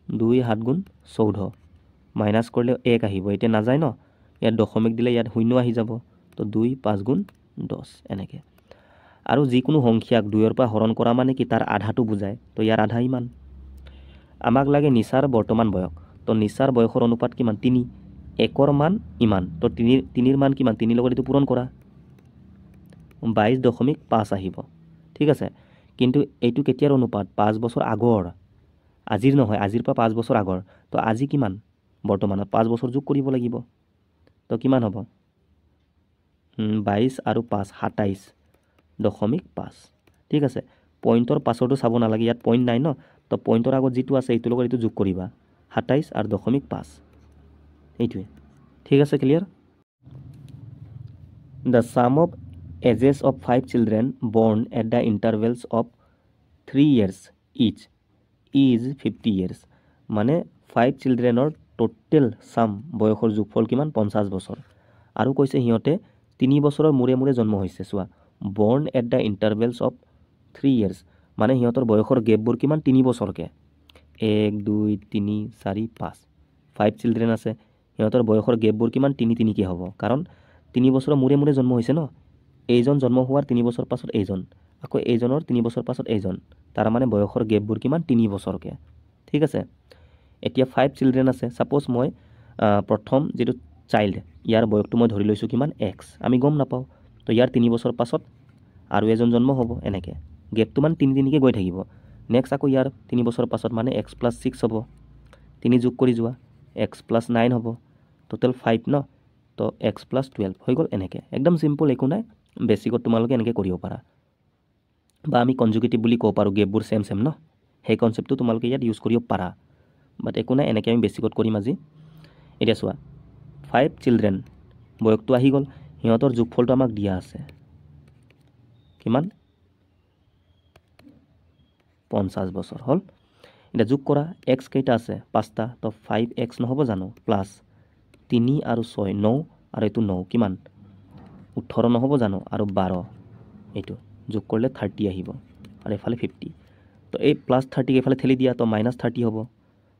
2 7 গুণ 14, মাইনাছ কৰিলে 1 আহিব। এতিয়া নাযায় ন, ইয়াত দশমিক দিলে ইয়াত 0 আহি যাব। তো 2 5 গুণ 10 এনেকৈ। আৰু যিকোনো সংখ্যাক 2ৰ পৰা হৰণ কৰা মানে কি তাৰ আধাটো বুজায়। তো ইয়াৰ আধা ইমান। আমাক লাগে নিশাৰ বৰ্তমান বয়স। তো নিশাৰ বয়সৰ অনুপাত কিমান 3, একৰ মান ইমান। তো 3ৰ মান কিমান, 3 লগত এইটো পূৰণ কৰা 22.5 আহিব। ঠিক আছে, কিন্তু এইটো কেতিয়াৰ অনুপাত 5 বছৰ আগৰ, আজিৰ নহয়, আজিৰ পৰা 5 বছৰ আগৰ। তো আজি কিমান বৰ্তমানত 5 বছৰ যোগ কৰিব লাগিব। তো কিমান হ'ব 22 আৰু 5 27.5। ঠিক আছে, পইণ্টৰ পাছতো চাব নালাগে, ইয়াত পইণ্ট নাই ন, তো পইণ্টৰ আগত যিটো আছে এইটোৰ লগত এইটো যোগ কৰিবা 27 আৰু 0.5 এইটোৱে ঠিক আছে clear the sum of ages of 5 children born at the intervals of 3 years each is 50 years মানে 5 চিলড্ৰেনৰ টোটেল সাম বয়সৰ যোগফল কিমান 50 বছৰ আৰু কৈছে সিহঁতে 3 বছৰৰ মূৰে মূৰে জন্ম হৈছে চোৱা born at the intervals of 3 years মানে সিহঁতৰ বয়সৰ গেপবোৰ কিমান 3 বছৰকৈ 1 2 3 4 5 5 চিলড্ৰেন আছে সিহঁতৰ বয়সৰ গেপবোৰ কিমান 3-3কৈ হ'ব কাৰণ 3 বছৰৰ মূৰে মূৰে জন্ম হৈছে ন এইজন জন্ম হোৱাৰ 3 বছৰ পাছত এইজন আকৌ এইজনৰ 3 বছৰ পাছত এইজন তাৰ মানে বয়সৰ গেপবোৰ কিমান 3 বছৰকৈ ঠিক আছে এতিয়া 5 চিলড্ৰেন আছে সাপোজ মই প্ৰথম যেটো চাইল্ড ইয়াৰ বয়সটো মই ধৰি লৈছোঁ কিমান x আমি গম নাপাওঁ তো ইয়াৰ 3 বছৰ পাছত আৰু এজন জন্ম হ'ব এনেকৈ গেপটো মানে 3-3কৈ গৈ থাকিব নেক্সট আকৌ ইয়াৰ 3 বছৰ পাছত মানে x + 6 হ'ব 3 যোগ কৰি যোৱা x + 9 হ'ব টোটেল 5 ন তো x + 12 হৈ গ'ল এনেকৈ একদম সিম্পল একো নাই বেছিকত তোমালোকে এনেকৈ কৰিব পাৰা বা আমি কনজুগেটিভ বুলি ক'ব পাৰোঁ গেপবোৰ সেম ন সেই কনচেপ্টটো তোমালোকে ইয়াত ইউজ কৰিব পাৰা বাট একো নাই এনেকৈ আমি বেছিকত কৰিম আজি এতিয়া চোৱা 5 চিলড্ৰেন বয়সটো আহি গ'ল সিহঁতৰ যোগফলটো আমাক দিয়া আছে কিমান 50 বছৰ হ'ল এতিয়া যোগ কৰা x কেইটা আছে 5টা তো 5x নহ'ব জানো প্লাছ 3 আৰু 6 9 আৰু এইটো 9 কিমান 18 নহ'ব জানো আৰু 12 এইটো যোগ কৰিলে 30 আহিব আৰু এফালে 50 তো এই প্লাছ 30 এইফালে ঠেলি দিয়া তো -30 হ'ব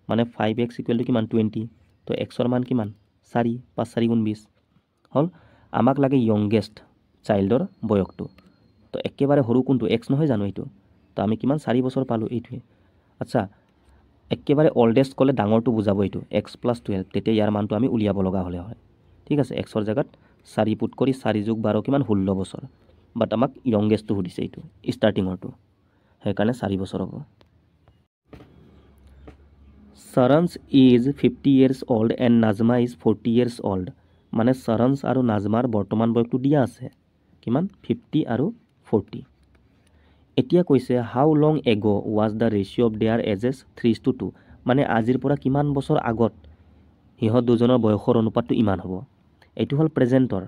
মানে 5x = কিমান 20 তো xৰ মান কিমান 4 5 4 × 20 হ'ল আমাক লাগে ইয়ংগেষ্ট চাইল্ডৰ বয়সটো তো একেবাৰে সৰু কোনটো x নহয় জানো এইটো তো আমি কিমান 4 বছৰ পালোঁ এইটোৱে আচ্ছা একেবাৰে অল্ডেষ্ট ক'লে ডাঙৰটো বুজাব এইটো x + 12 তেতিয়া ইয়াৰ মানটো আমি উলিয়াব লগা হ'লে হয় ঠিক আছে xৰ জেগাত 4 পুট কৰি 4 + 12 কিমান 16 বছৰ বাট আমাক ইয়ংগেষ্টটো সুধিছে এইটো ষ্টাৰ্টিঙৰটো সেইকাৰণে 4 বছৰ হ'ব Sarans is 50 years old and Nazma is 40 years old মানে Sarans আৰু নাজমাৰ বৰ্তমান বয়সটো দিয়া আছে কিমান 50 আৰু 40 এতিয়া কৈছে how long ago was the ratio' of their ages 3:2 মানে আজিৰ পৰা কিমান বছৰ আগত সিহঁত দুজনৰ বয়সৰ অনুপাতটো ইমান হ'ব এইটো হ'ল প্ৰেজেণ্টৰ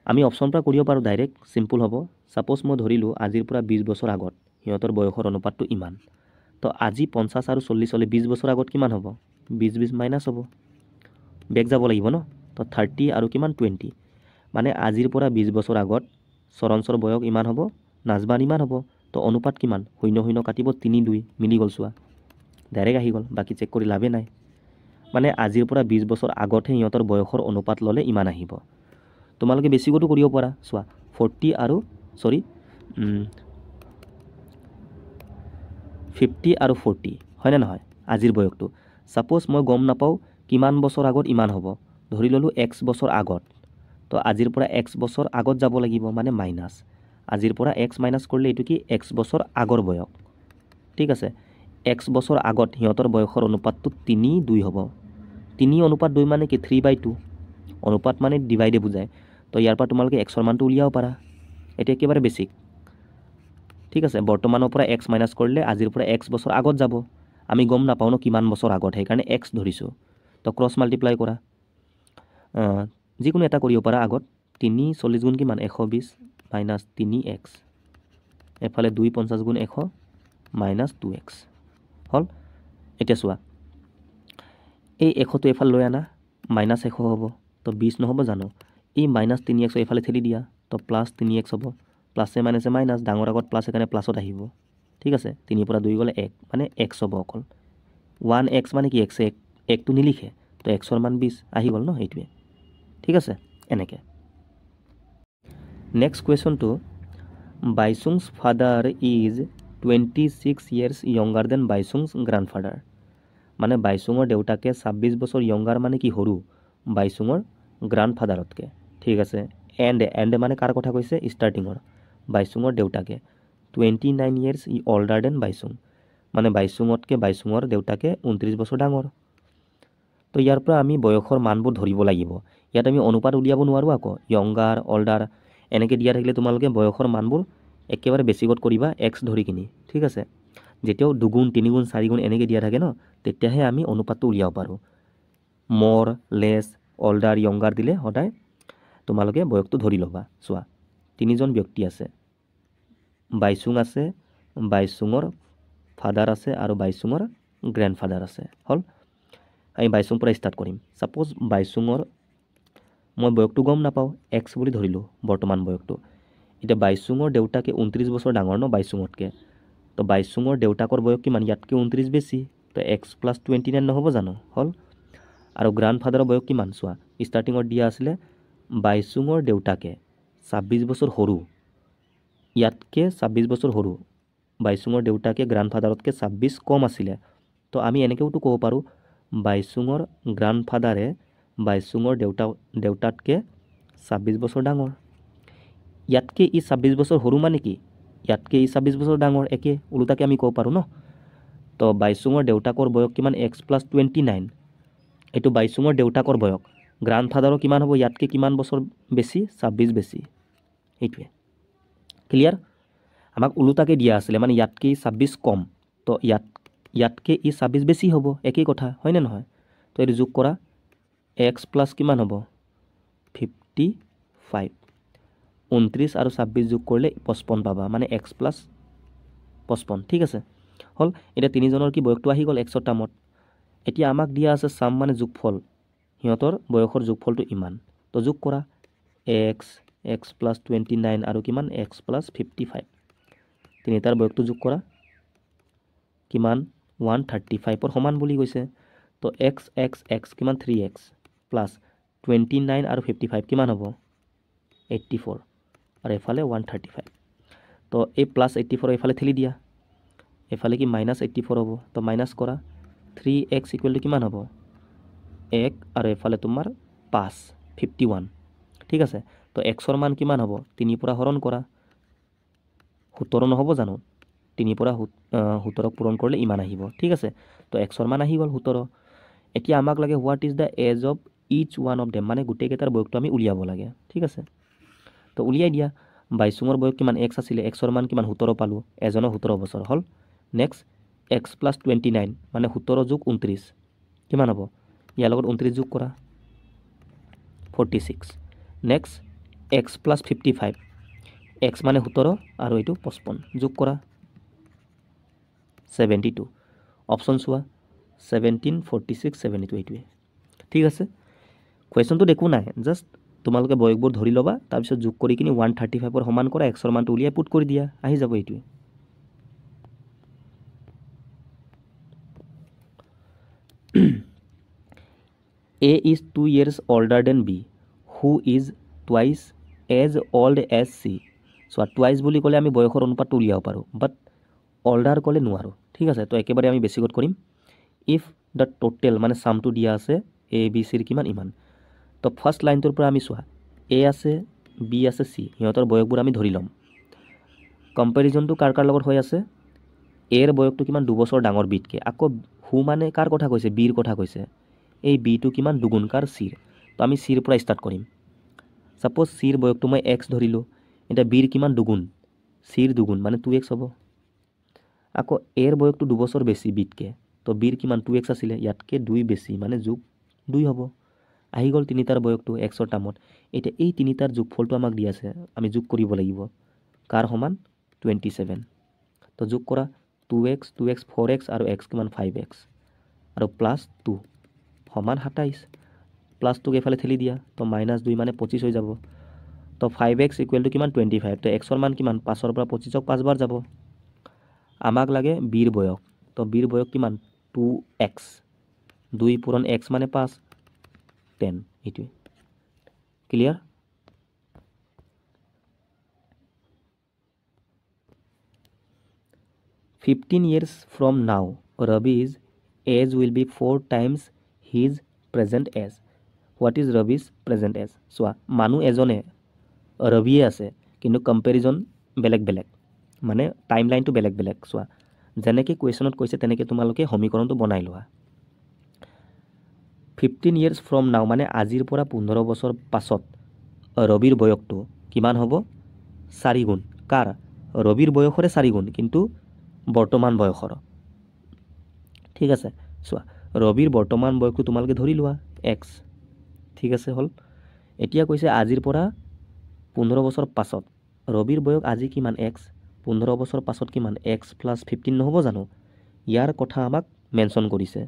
আমি অপশ্যন পৰা কৰিব পাৰোঁ ডাইৰেক্ট চিম্পল হ'ব সাপোজ মই ধৰিলোঁ আজিৰ পৰা 20 বছৰ আগত সিহঁতৰ বয়সৰ অনুপাতটো ইমান তো আজি 50 আৰু 40 হ'লে 20 বছৰ আগত কিমান হ'ব 20 মাইনাছ হ'ব বেক যাব লাগিব ন তো 30 আৰু কিমান 20 মানে আজিৰ পৰা 20 বছৰ আগত চৰণছৰ বয়স ইমান হ'ব নাজমাৰ ইমান হ'ব তো অনুপাত কিমান 0 কাটিব 3 2 মিলি গ'ল চোৱা ডাইৰেক্ট আহি গ'ল বাকী চেক কৰি লাভে নাই মানে আজিৰ পৰা 20 বছৰ আগতহে সিহঁতৰ বয়সৰ অনুপাত ল'লে ইমান আহিব তোমালোকে বেছিকতো কৰিব পাৰা চোৱা 40 আৰু 50 আৰু 40 হয়নে নহয় আজিৰ বয়সটো সাপোজ মই গম নাপাওঁ কিমান বছৰ আগত ইমান হ'ব ধৰি ল'লোঁ x বছৰ আগত তো আজিৰ পৰা x বছৰ আগত যাব লাগিব মানে মাইনাছ আজিৰ পৰা x মাইনাছ কৰিলে এইটো কি x বছৰ আগৰ বয়স ঠিক আছে x বছৰ আগত সিহঁতৰ বয়সৰ অনুপাতটো 3:2 হ'ব 3:2 মানে কি 3/2 অনুপাত মানে ডিভাইডে বুজায় তো ইয়াৰ পৰা তোমালোকে xৰ মানটো উলিয়াব পাৰা এতিয়া একেবাৰে বেছিক ঠিক আছে বৰ্তমানৰ পৰা x মাইনাছ কৰিলে আজিৰ পৰা x বছৰ আগত যাব আমি গম নাপাওঁ ন কিমান বছৰ আগত সেইকাৰণে x ধৰিছোঁ তো ক্ৰছ মাল্টিপ্লাই কৰা যিকোনো এটা কৰিব পাৰা আগত 3 40 গুণ কিমান 120 মাইনাছ 3x এফালে 2 50 গুণ 100 মাইনাছ 2x হ'ল এতিয়া চোৱা এই 100টো এফালে লৈ আনা মাইনাছ 100 হ'ব তো 20 নহ'ব জানো এই মাইনাছ 3x এফালে ঠেলি দিয়া তো প্লাছ 3x হ'ব প্লাছে মাইনাছে মাইনাছ ডাঙৰ আগত প্লাছ সেইকাৰণে প্লাছত আহিব ঠিক আছে 3 পৰা 2 গ'লে 1 মানে x হ'ব অকল 1x মানে কি x একটো নিলিখে তো xৰ মান 20 আহি গ'ল ন এইটোৱে ঠিক আছে এনেকৈ নেক্সট কুৱেশ্যনটো Baichung's father is 26 years younger than Baichung's grandfather মানে বাইচুঙৰ দেউতাকে 26 বছৰ য়ংগাৰ মানে কি সৰু বাইচুঙৰ গ্ৰাণ্ডফাদাৰতকৈ ঠিক আছে এণ্ড মানে কাৰ কথা কৈছে ষ্টাৰ্টিঙৰ বাইচুঙৰ দেউতাকে 29 years older than বাইচুং মানে বাইচুঙতকৈ বাইচুঙৰ দেউতাকে 29 বছৰ ডাঙৰ তো ইয়াৰ পৰা আমি বয়সৰ মানবোৰ ধৰিব লাগিব ইয়াত আমি অনুপাত উলিয়াব নোৱাৰোঁ আকৌ য়ংগাৰ অল্ডাৰ এনেকৈ দিয়া থাকিলে তোমালোকে বয়সৰ মানবোৰ একেবাৰে বেছিকত কৰিবা x ধৰি কিনি ঠিক আছে যেতিয়াও 2 গুণ 3 গুণ 4 গুণ এনেকৈ দিয়া থাকে ন, তেতিয়াহে আমি অনুপাতটো উলিয়াব পাৰোঁ। মৰ লেছ অল্ডাৰ য়ংগাৰ দিলে সদায় তোমালোকে বয়সটো ধৰি ল'বা। চোৱা 3জন ব্যক্তি আছে, বাইচুং আছে, বাইচুঙৰ ফাদাৰ আছে আৰু বাইচুঙৰ গ্ৰেণ্ডফাদাৰ আছে। হ'ল, আমি বাইচুং পৰা ষ্টাৰ্ট কৰিম। ছাপ'জ বাইচুঙৰ মই বয়সটো গম নাপাওঁ, এক্স বুলি ধৰিলোঁ বৰ্তমান বয়সটো। এতিয়া বাইচুঙৰ দেউতাকে 29 বছৰ ডাঙৰ ন বাইচুঙতকৈ, তো বাইচুঙৰ দেউতাকৰ বয়স কিমান, ইয়াতকৈ 29 বেছি, তো এক্স প্লাছ 29 নহ'ব জানো। হ'ল, আৰু গ্ৰাণ্ডফাদাৰৰ বয়স কিমান চোৱা, ষ্টাৰ্টিঙত দিয়া আছিলে বাইচুঙৰ দেউতাকে 26 বছৰ সৰু, ইয়াতকৈ 26 বছৰ সৰু, বাইচুঙৰ দেউতাকে গ্ৰাণ্ডফাদাৰতকৈ 26 কম আছিলে। তো আমি এনেকৈওতো ক'ব পাৰোঁ বাইচুঙৰ গ্ৰাণ্ডফাদাৰে বাইচুঙৰ দেউতাতকৈ 26 বছৰ ডাঙৰ। ইয়াতকৈ ই 26 বছৰ সৰু মানে কি, ইয়াতকৈ ই 26 বছৰ ডাঙৰ, একে ওলোটাকৈ আমি ক'ব পাৰোঁ ন। তো বাইচুঙৰ দেউতাকৰ বয়স কিমান, এক্স প্লাছ 29, এইটো বাইচুঙৰ দেউতাকৰ বয়স। গ্ৰাণ্ডফাদাৰৰ কিমান হ'ব, ইয়াতকৈ কিমান বছৰ বেছি, 26 বেছি। সেইটোৱে ক্লিয়াৰ। আমাক ওলোটাকৈ দিয়া আছিলে, মানে ইয়াতকৈ 26 কম, তো ইয়াতকৈ ই 26 বেছি হ'ব, একেই কথা হয়নে নহয়। তো এইটো যোগ কৰা, এক্স প্লাছ কিমান হ'ব 55, 29 আৰু 26 যোগ কৰিলে 55 পাবা, মানে এক্স প্লাছ 55। ঠিক আছে, হ'ল। এতিয়া 3জনৰ কি বয়সটো আহি গ'ল এক্সৰ টাৰ্মত। এতিয়া আমাক দিয়া আছে চাম মানে যোগফল, সিহঁতৰ বয়সৰ যোগফলটো ইমান। তো যোগ কৰা এক্স প্লাছ 29 আৰু কিমান এক্স প্লাছ 55, তিনিটাৰ বয়সটো যোগ কৰা কিমান 135ৰ সমান বুলি কৈছে। তো এক্স কিমান 3x প্লাছ 29 আৰু 55 কিমান হ'ব 84, আৰু এফালে 135। তো এই প্লাছ 84 এইফালে ঠেলি দিয়া, এইফালে কি মাইনাছ 84 হ'ব। তো মাইনাছ কৰা 3x ইকুৱেল টু কিমান হ'ব 1, আৰু এইফালে তোমাৰ 5 51। ঠিক আছে, তো এক্সৰ মান কিমান হ'ব 3 পৰা হৰণ কৰা 17 নহ'ব জানো, 3 পৰা 17ক পূৰণ কৰিলে ইমান আহিব। ঠিক আছে, তো এক্সৰ মান আহি গ'ল 17। এতিয়া আমাক লাগে what is the age of each one of them, মানে গোটেইকেইটাৰ বয়সটো আমি উলিয়াব লাগে। ঠিক আছে, তো উলিয়াই দিয়া। বাইচুঙৰ বয়স কিমান এক্স আছিলে, এক্সৰ মান কিমান 17 পালোঁ, এজনৰ 17 বছৰ হ'ল। নেক্সট এক্স প্লাছ 29 মানে 17 যোগ 29 কিমান হ'ব, ইয়াৰ লগত 29 যোগ কৰা 46। নেক্সট এক্স প্লাছ 55, এক্স মানে 17 আৰু এইটো 55 যোগ কৰা 72। অপশ্যন চোৱা 17, 46, 72 এইটোৱে। ঠিক আছে, কুৱেশ্যনটোত একো নাই, জাষ্ট তোমালোকে বয়সবোৰ ধৰি ল'বা, তাৰপিছত যোগ কৰি কিনি 135ৰ সমান কৰা, এক্সৰ মানটো উলিয়াই পুট কৰি দিয়া, আহি যাব এইটোৱে। A is 2 years older than B, who is twice as old as C. চোৱা টুৱাইচ বুলি ক'লে আমি বয়সৰ অনুপাতটো উলিয়াব পাৰোঁ, বাট অল্ডাৰ ক'লে নোৱাৰোঁ। ঠিক আছে, তো একেবাৰে আমি বেছিকত কৰিম। ইফ দ্য টোটেল মানে চামটো দিয়া আছে এ বি চিৰ কিমান ইমান, তো ফাৰ্ষ্ট লাইনটোৰ পৰা আমি চোৱা এ আছে বি আছে চি, সিহঁতৰ বয়সবোৰ আমি ধৰি ল'ম। কম্পেৰিজনটো কাৰ কাৰ লগত হৈ আছে, এৰ বয়সটো কিমান 2 বছৰ ডাঙৰ বিতকৈ, আকৌ হু মানে কাৰ কথা কৈছে, বিৰ কথা কৈছে। এই বিটো কিমান দুগুণ কাৰ চিৰ, তো আমি চিৰ পৰা ষ্টাৰ্ট কৰিম। ছাপ'জ চিৰ বয়সটো মই এক্স ধৰিলোঁ, এতিয়া বিৰ কিমান দুগুণ, চিৰ দুগুণ মানে 2x হ'ব। আকৌ এৰ বয়সটো 2 বছৰ বেছি বিতকৈ, তো বিৰ কিমান 2x আছিলে, ইয়াতকৈ 2 বেছি মানে যোগ 2 হ'ব। আহি গ'ল তিনিটাৰ বয়সটো এক্সৰ টাৰ্মত। এতিয়া এই তিনিটাৰ যোগফলটো আমাক দি আছে, আমি যোগ কৰিব লাগিব কাৰ সমান 27। তো যোগ কৰা 2x 4x আৰু x কিমান 5x আৰু প্লাছ 2 সমান 27, প্লাছটোক এইফালে ঠেলি দিয়া, তো -2 মানে 25 হৈ যাব। তো 5x ইকুৱেল টু কিমান 25, তো এক্সৰ মান কিমান 5ৰ পৰা 25ক 5 বাৰ যাব। আমাক লাগে বিৰ বয়স, তো বিৰ বয়স কিমান 2x, 2 পূৰণ x মানে 5, 10 এইটোৱে। Clear. $15 years from now, Ravi's age will be 4 times his present age. What is Ravi's present age? চোৱা মানুহ এজনে ৰবিয়ে আছে, কিন্তু কম্পেৰিজন বেলেগ বেলেগ, মানে টাইম লাইনটো বেলেগ বেলেগ। চোৱা যেনেকৈ কুৱেশ্যনত কৈছে তেনেকৈ তোমালোকে সমীকৰণটো বনাই লোৱা। 15 years from now মানে আজিৰ পৰা 15 বছৰ পাছত ৰবিৰ বয়সটো কিমান হ'ব 4 গুণ, কাৰ ৰবিৰ বয়সৰে 4 গুণ, কিন্তু বৰ্তমান বয়সৰ ঠিক আছে চোৱা ৰবিৰ বৰ্তমান বয়সটো তোমালোকে ধৰি লোৱা x ঠিক আছে হ'ল এতিয়া কৈছে আজিৰ পৰা 15 বছৰ পাছত ৰবিৰ বয়স আজি কিমান x 15 বছৰ পাছত কিমান x + 15 নহ'ব জানো ইয়াৰ কথা আমাক মেনশ্যন কৰিছে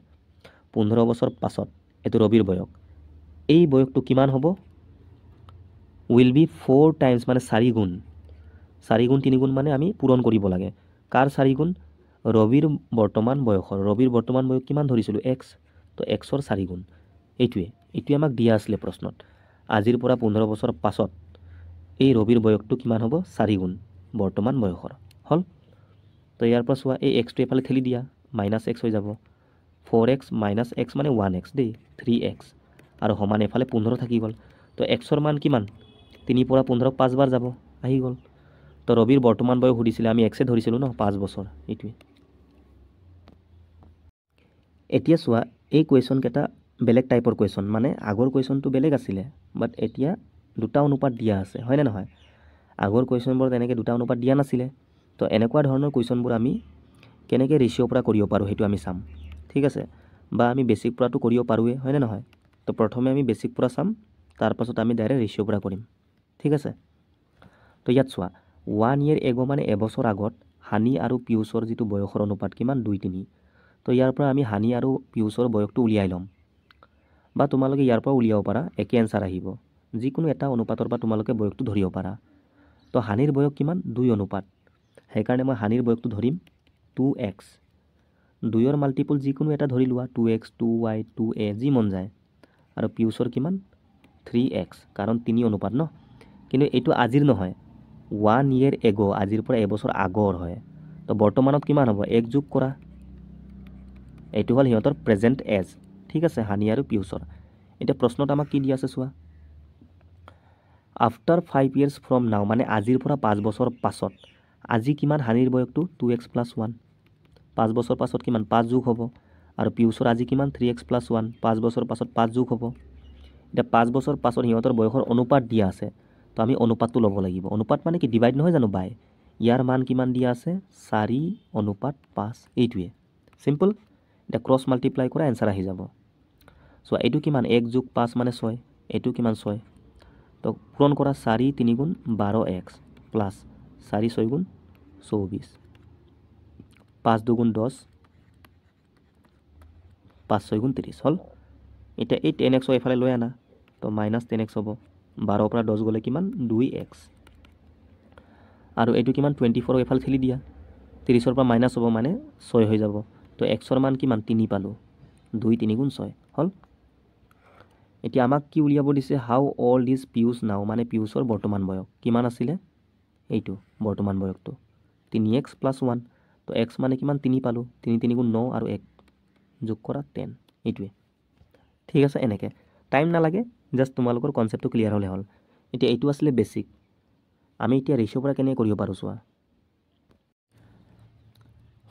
15 বছৰ পাছত এটো ৰবিৰ বয়স এই বয়সটো কিমান হ'ব will be 4 times মানে 4 গুণ 4 গুণ 3 গুণ মানে আমি পূৰণ কৰিব লাগে কাৰ 4 গুণ ৰবিৰ বৰ্তমান বয়স কিমান ধৰিছিলো x তো x ৰ 4 গুণ এইটোৱে আমাক দিয়া আছিল প্ৰশ্নত আজিৰ পৰা 15 বছৰ পাছত এই ৰবিৰ বয়সটো কিমান হ'ব 4 গুণ বৰ্তমান বয়সৰ হল তো ইয়াৰ পৰা চোৱা এই x টো এফালে ঠেলি দিয়া -x হৈ যাব 4x - x মানে 1x দেই 3x আৰু সমান এফালে 15 থাকি গ'ল তো x ৰ মান কিমান 3 পৰা 15 5 বাৰ যাব আহি গ'ল তো ৰবিৰ বৰ্তমান বয়স সুধিছিলে আমি x ধৰিছিলো ন 5 বছৰ এইটোৱে এতিয়া চোৱা এই কুৱেশ্যন কেটা বেলেগ টাইপৰ কুৱেশ্যন মানে আগৰ কুৱেশ্যনটো বেলেগ আছিলে বাট এতিয়া দুটা অনুপাত দিয়া আছে হয় নে নহয় আগৰ কুৱেশ্যনবোৰ তেনেকৈ দুটা অনুপাত দিয়া নাছিলে তো এনেকুৱা ধৰণৰ কুৱেশ্যনবোৰ আমি কেনেকৈ ৰেচিঅ'ৰ পৰা কৰিব পাৰোঁ সেইটো আমি চাম ঠিক আছে বা আমি বেছিক পৰাটো কৰিব পাৰোঁৱে হয় নে নহয় তো প্ৰথমে আমি বেছিক পৰা চাম তাৰপাছত আমি ডাইৰেক্ট ৰেচিঅ'ৰ পৰা কৰিম ঠিক আছে তো ইয়াত চোৱা 1 year ago মানে এবছৰ আগত হানি আৰু পিয়ুষৰ যিটো বয়সৰ অনুপাত কিমান 2-3 তো ইয়াৰ পৰা আমি হানি আৰু পিয়ুষৰ বয়সটো উলিয়াই ল'ম বা তোমালোকে ইয়াৰ পৰা উলিয়াব পাৰা একে এনসাৰ আহিব যিকোনো এটা অনুপাতৰ পৰা তোমালোকে বয়সটো ধৰিব পাৰা তো হানিৰ বয়স কিমান 2 অনুপাত সেইকাৰণে মই হানিৰ বয়সটো ধৰিম 2x 2ৰ মাল্টিপল যিকোনো এটা ধৰি লোৱা 2x 2y 2a যি মন যায় আৰু পিয়ুষৰ কিমান 3x কাৰণ 3 অনুপাত ন কিন্তু এইটো আজিৰ নহয় 1 year ago আজিৰ পৰা এবছৰ আগৰ হয় তো বৰ্তমানত কিমান হ'ব 1 যোগ কৰা এইটো হ'ল সিহঁতৰ প্ৰেজেন্ট এজ ঠিক আছে হানি আৰু পিয়ুষৰ এতিয়া প্ৰশ্নত আমাক কি দিয়া আছে চোৱা আফটাৰ 5 years from now মানে আজিৰ পৰা 5 বছৰ পাছত আজি কিমান হানিৰ বয়সটো 2x + 1 5 বছৰ পাছত কিমান 5 যোগ হ'ব আৰু পিয়ুষৰ আজি কিমান 3x + 1 5 বছৰ পাছত 5 যোগ হ'ব এতিয়া 5 বছৰ পাছত সিহঁতৰ বয়সৰ অনুপাত দিয়া আছে তো আমি অনুপাতটো ল'ব লাগিব অনুপাত মানে কি ডিভাইড নহয় জানো বাই ইয়াৰ মান কিমান দিয়া আছে 4:5 এইটোৱে সিম্পল এটা ক্ৰছ মাল্টিপ্লাই কৰা এনসাৰ আহি যাব সো এইটো কিমান 1 যোগ 5 মানে 6 এইটো কিমান 6 তো পূৰণ কৰা 4 3 গুণ 12x প্লাস 4 6 গুণ 24 5 2 গুণ 10 5 6 গুণ 30 হল এটা এই 10x এফালে লৈ আনা তো -10x হ'ব 12 পৰা 10 গলে কিমান 2x আৰু এইটো কিমান 24 এফালে ঠেলি দিয়া 30 ৰ পৰা মাইনাস হ'ব মানে 6 হৈ যাব তো x ৰ মান কিমান 3 পালো 2 3 গুণ 6 হল এতিয়া আমাক কি উলিয়াব দিছে হাউ অল্ড ইজ পিয়ুষ নাও মানে পিয়ুষৰ বৰ্তমান বয়স কিমান আছিলে এইটো বৰ্তমান বয়সটো 3x + 1 তো x মানে কিমান 3 পালো 3 3 গুণ 9 আৰু 1 যোগ কৰা 10 এইটোৱে ঠিক আছে এনেকৈ টাইম নালাগে জাষ্ট তোমালোকৰ কনসেপ্টটো ক্লিয়াৰ হ'লে হ'ল এতিয়া এইটো আছিলে বেসিক আমি এতিয়া ৰেচিঅ'ৰ পৰা কেনে কৰিব পাৰোঁ চোৱা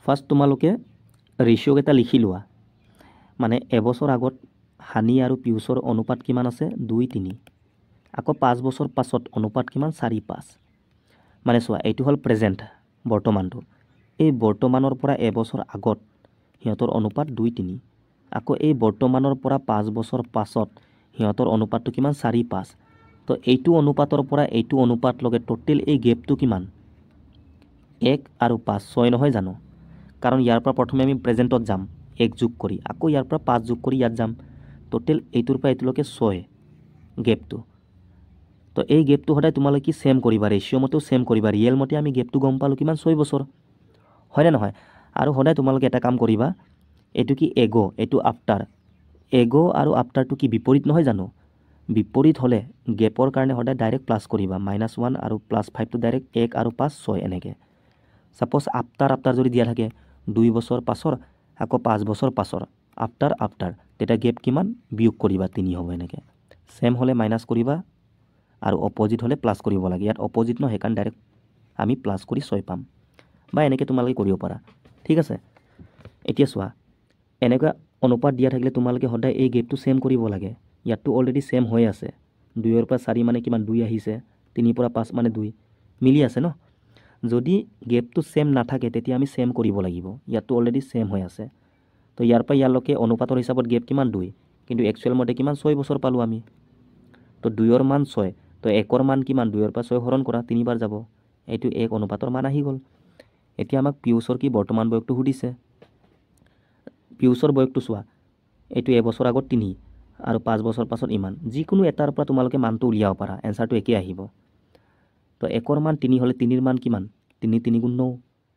ফাৰ্ষ্ট তোমালোকে ৰেচিঅ' কেইটা লিখি লোৱা মানে এবছৰ আগত হানি আৰু পিয়ুষৰ অনুপাত কিমান আছে 2-3 আকৌ 5 বছৰ পাছত অনুপাত কিমান 4-5 মানে চোৱা এইটো হ'ল প্ৰেজেন্ট বৰ্তমানটো এই বৰ্তমানৰ পৰা এবছৰ আগত সিহঁতৰ অনুপাত 2-3 আকৌ এই বৰ্তমানৰ পৰা 5 বছৰ পাছত সিহঁতৰ অনুপাতটো কিমান 4-5 তো এইটো অনুপাতৰ পৰা এইটো অনুপাত লগে টোটেল এই গেপটো কিমান 1 আৰু 5 6 নহয় জানো কাৰণ ইয়াৰ পৰা প্ৰথমে আমি প্ৰেজেন্টত যাম 1 যোগ কৰি আকৌ ইয়াৰ পৰা 5 যোগ কৰি ইয়াত যাম টোটেল এইটোৰ পৰা এইটোলৈকে 6 গেপটো তো এই গেপটো সদায় তোমালোকে কি সেম কৰিবা ৰেচিঅ' মতেও সেম কৰিবা ৰিয়েল মতে আমি গেপটো গম পালো কিমান 6 বছৰ হয় না নহয় আৰু সদায় তোমালোকে এটা কাম কৰিবা এইটো কি এগো এইটো আফটাৰ এগো আৰু আফটাৰটো কি বিপৰীত নহয় জানো বিপৰীত হলে গেপৰ কাৰণে সদায় ডাইৰেক্ট প্লাস কৰিবা -1 আৰু +5 টো ডাইৰেক্ট 1 আৰু 5 6 এনেকৈ সাপোজ আফটাৰ যদি দিয়া থাকে 2 বছৰ পাছৰ আকৌ 5 বছৰ পাছৰ আফটাৰ তেতিয়া গেপ কিমান বিয়োগ কৰিবা 3 হ'ব এনেকৈ সেম হলে মাইনাস কৰিবা আৰু অপোজিট হলে প্লাস কৰিব লাগে ইয়াত অপোজিট ন সেইকাৰণে ডাইৰেক্ট আমি প্লাস কৰি 6 পাম বা এনেকৈ তোমালোকে কৰিব পাৰা ঠিক আছে এতিয়া চোৱা এনেকুৱা অনুপাত দিয়া থাকিলে তোমালোকে সদায় এই গেপটো সেম কৰিব লাগে ইয়াতটো অলৰেডি সেম হৈ আছে 2 ৰ পৰা 4 মানে কিমান 2 আহিছে 3 পৰা 5 মানে 2 মিলি আছে ন যদি গেপটো সেম নাথাকে তেতিয়া আমি সেম কৰিব লাগিব ইয়াতো অলৰেডি সেম হৈ আছে তো ইয়াৰ পৰা ইয়ালৈকে অনুপাতৰ হিচাপত গেপ কিমান 2 কিন্তু একচুৱেল মতে কিমান 6 বছৰ পালোঁ আমি তো 2ৰ মান 6 তো 1ৰ মান কিমান 2ৰ পৰা 6 হৰণ কৰা 3 বাৰ যাব এইটো 1 অনুপাতৰ মান আহি গ'ল এতিয়া আমাক পিউছৰ কি বৰ্তমান বয়সটো সুধিছে পিউছৰ বয়সটো চোৱা এইটো এবছৰ আগত 3 আৰু 5 বছৰ পাছত ইমান যিকোনো এটাৰ পৰা তোমালোকে মানটো উলিয়াব পাৰা এনসাৰটো একেই আহিব তো 1ৰ মান 3 হ'লে 3ৰ মান কিমান 3 3 গুণ 9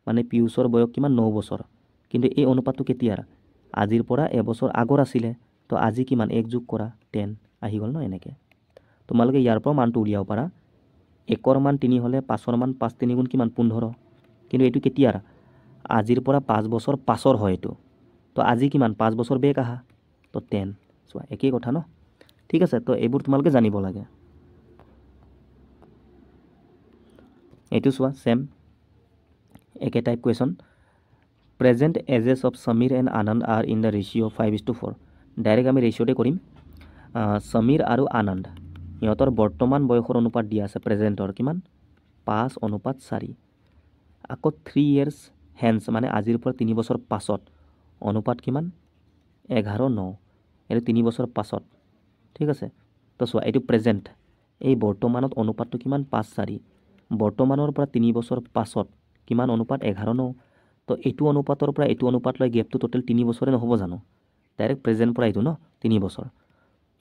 মানে পিউছৰ বয়স কিমান 9 বছৰ কিন্তু এই অনুপাতটো কেতিয়াৰ আজিৰ পৰা এবছৰ আগৰ আছিলে তো আজি কিমান 1 যোগ কৰা 10 আহি গ'ল ন এনেকৈ তোমালোকে ইয়াৰ পৰা মানটো উলিয়াব পাৰা 1ৰ মান 3 হ'লে 5ৰ মান 5 3 গুণ কিমান 15 কিন্তু এইটো কেতিয়াৰ আজিৰ পৰা 5 বছৰ পাছৰ হয় এইটো তো আজি কিমান 5 বছৰ বেক আহা তো 10 চোৱা একেই কথা ন ঠিক আছে তো এইবোৰ তোমালোকে জানিব লাগে এইটো চোৱা সেম একে type question present ages of Samir and Anand are in the ratio' 5:4 direct আমি ৰেচিঅ'তে কৰিম সমীৰ আৰু আনন্দ সিহঁতৰ বৰ্তমান বয়সৰ অনুপাত দিয়া আছে প্ৰেজেণ্টৰ কিমান 5:4 আকৌ 3 years হেন্স মানে আজিৰ পৰা 3 বছৰ পাছত অনুপাত কিমান 11:9 এইটো 3 বছৰ পাছত ঠিক আছে তো চোৱা এইটো প্ৰেজেণ্ট এই বৰ্তমানত অনুপাতটো কিমান 5:4 বৰ্তমানৰ পৰা 3 বছৰ পাছত কিমান অনুপাত 11:9 তো এইটো অনুপাতৰ পৰা এইটো অনুপাত লৈ গেপটো টোটেল 3 বছৰে নহ'ব জানো ডাইৰেক্ট প্ৰেজেণ্ট পৰা এইটো ন 3 বছৰ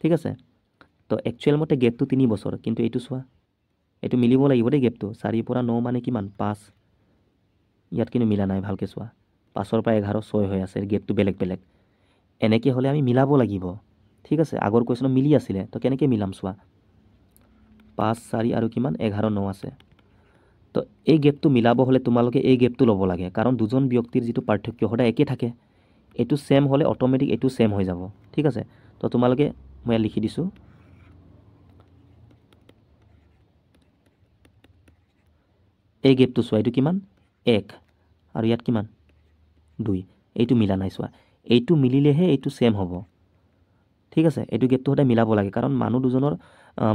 ঠিক আছে তো একচুৱেল মতে গেপটো 3 বছৰ কিন্তু এইটো চোৱা এইটো মিলিব লাগিব দেই গেপটো 4 পৰা 9 মানে কিমান 5 ইয়াত কিন্তু মিলা নাই ভালকৈ চোৱা 5ৰ পৰা 11 6 হৈ আছে গেপটো বেলেগ বেলেগ এনেকৈ হ'লে আমি মিলাব লাগিব ঠিক আছে আগৰ কুৱেশ্যনত মিলি আছিলে তো কেনেকৈ মিলাম চোৱা 5 4 আৰু কিমান 11 9 আছে তো এই গেপটো মিলাব হ'লে তোমালোকে এই গেপটো ল'ব লাগে কাৰণ দুজন ব্যক্তিৰ যিটো পাৰ্থক্য সদায় একে থাকে এইটো সেম হ'লে অট'মেটিক এইটো সেম হৈ যাব ঠিক আছে তো তোমালোকে মই লিখি দিছোঁ এই গেপটো চোৱা এইটো কিমান 1 আৰু ইয়াত কিমান 2 এইটো মিলা নাই চোৱা এইটো মিলিলেহে এইটো সেম হ'ব ঠিক আছে এইটো গেপটো সদায় মিলাব লাগে কাৰণ মানুহ দুজনৰ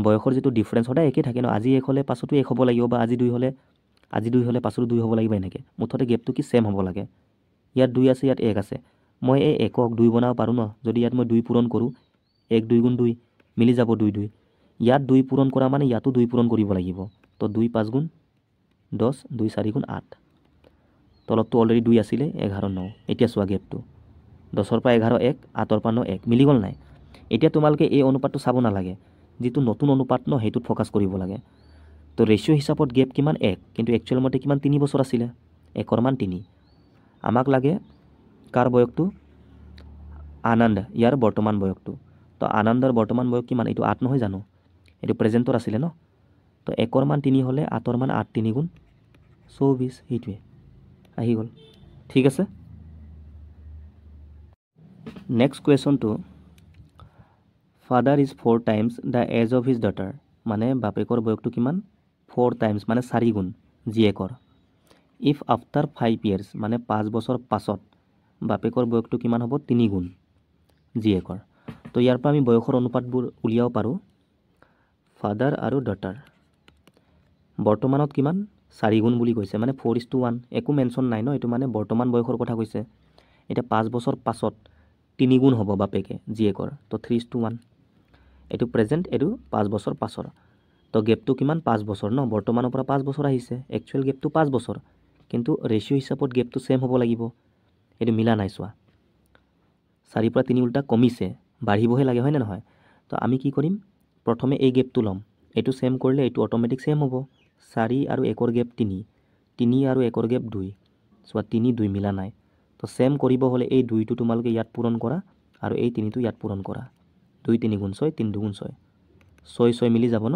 বয়সৰ যিটো ডিফাৰেঞ্চ সদায় একেই থাকে ন আজি 1 হ'লে পাছতো 1 হ'ব লাগিব বা আজি 2 হ'লে পাছতো 2 হ'ব লাগিব এনেকৈ মুঠতে গেপটো কি সেম হ'ব লাগে ইয়াত 2 আছে ইয়াত 1 আছে মই এই 1ক 2 বনাব পাৰোঁ ন যদি ইয়াত মই 2 পূৰণ কৰোঁ 1 2 গুণ 2 মিলি যাব 2 2 ইয়াত 2 পূৰণ কৰা মানে ইয়াতো 2 পূৰণ কৰিব লাগিব তো 2 5 গুণ 10 2 4 গুণ 8 তলততো অলৰেডি 2 আছিলে 11 9 এতিয়া চোৱা গেপটো 10ৰ পৰা 11 1 8ৰ পৰা 9 1 মিলি গ'ল নাই এতিয়া তোমালোকে এই অনুপাতটো চাব নালাগে যিটো নতুন অনুপাত ন সেইটোত ফ'কাছ কৰিব লাগে তো ৰেচিঅ' হিচাপত গেপ কিমান 1 কিন্তু একচুৱেল মতে কিমান 3 বছৰ আছিলে 1ৰ মান 3 আমাক লাগে কাৰ বয়সটো আনন্দ ইয়াৰ বৰ্তমান বয়সটো তো আনন্দৰ বৰ্তমান বয়স কিমান এইটো 8 নহয় জানো এইটো প্ৰেজেণ্টৰ আছিলে ন তো 1ৰ মান 3 হ'লে 8ৰ মান 8 3 গুণ 24 সেইটোৱে আহি গ'ল ঠিক আছে নেক্সট কুৱেশ্যনটো father is 4 times the age of his daughter মানে বাপেকৰ বয়সটো কিমান 4 টাইমছ মানে 4 গুণ জীয়েকৰ ইফ আফটাৰ 5 years মানে 5 বছৰ পাছত বাপেকৰ বয়সটো কিমান হ'ব 3 গুণ জীয়েকৰ তো ইয়াৰ পৰা আমি বয়সৰ অনুপাতবোৰ উলিয়াব পাৰোঁ ফাদাৰ আৰু ডটাৰ বৰ্তমানত কিমান 4 গুণ বুলি কৈছে মানে 4:1 একো মেনশ্যন নাই ন এইটো মানে বৰ্তমান বয়সৰ কথা কৈছে এতিয়া 5 বছৰ পাছত 3 গুণ হ'ব বাপেকে জীয়েকৰ তো 3:1 এইটো প্ৰেজেণ্ট এইটো 5 বছৰ পাছৰ তো গেপটো কিমান 5 বছৰ ন বৰ্তমানৰ পৰা 5 বছৰ আহিছে একচুৱেল গেপটো 5 বছৰ কিন্তু ৰেচিঅ' হিচাপত গেপটো সেম হ'ব লাগিব এইটো মিলা নাই চোৱা 4 পৰা 3 উল্টা কমিছে বাঢ়িবহে লাগে হয়নে নহয় তো আমি কি কৰিম প্ৰথমে এই গেপটো ল'ম এইটো সেম কৰিলে এইটো অট'মেটিক সেম হ'ব 4 আৰু 1ৰ গেপ 3 3 আৰু 1ৰ গেপ 2 চোৱা 3 2 মিলা নাই তো সেম কৰিব হ'লে এই 2টো তোমালোকে ইয়াত পূৰণ কৰা আৰু এই 3টো ইয়াত পূৰণ কৰা 2 3 গুণ 6 3 2 গুণ 6 6 6 মিলি যাব ন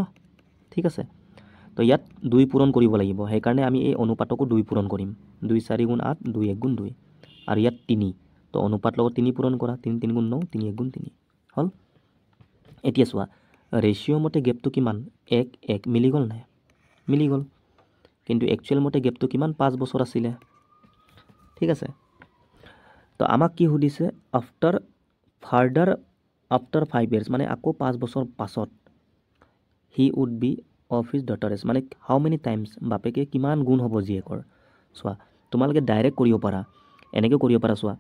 ঠিক আছে তো ইয়াত 2 পূৰণ কৰিব লাগিব সেইকাৰণে আমি এই অনুপাতকো 2 পূৰণ কৰিম 2 4 গুণ 8 2 1 গুণ 2 আৰু ইয়াত 3 তো অনুপাত লগত 3 পূৰণ কৰা 3 3 গুণ 9 3 1 গুণ 3 হ'ল এতিয়া চোৱা ৰেচিঅ' মতে গেপটো কিমান 1 1 মিলি গ'ল নাই মিলি গ'ল কিন্তু একচুৱেল মতে গেপটো কিমান 5 বছৰ আছিলে ঠিক আছে তো আমাক কি সুধিছে আফটাৰ 5 years মানে আকৌ 5 বছৰ পাছত he would be of his daughters মানে হাউ মেনি টাইমছ বাপেকে কিমান গুণ হ'ব জীয়েকৰ চোৱা তোমালোকে ডাইৰেক্ট কৰিব পাৰা এনেকৈ কৰিব পাৰা চোৱা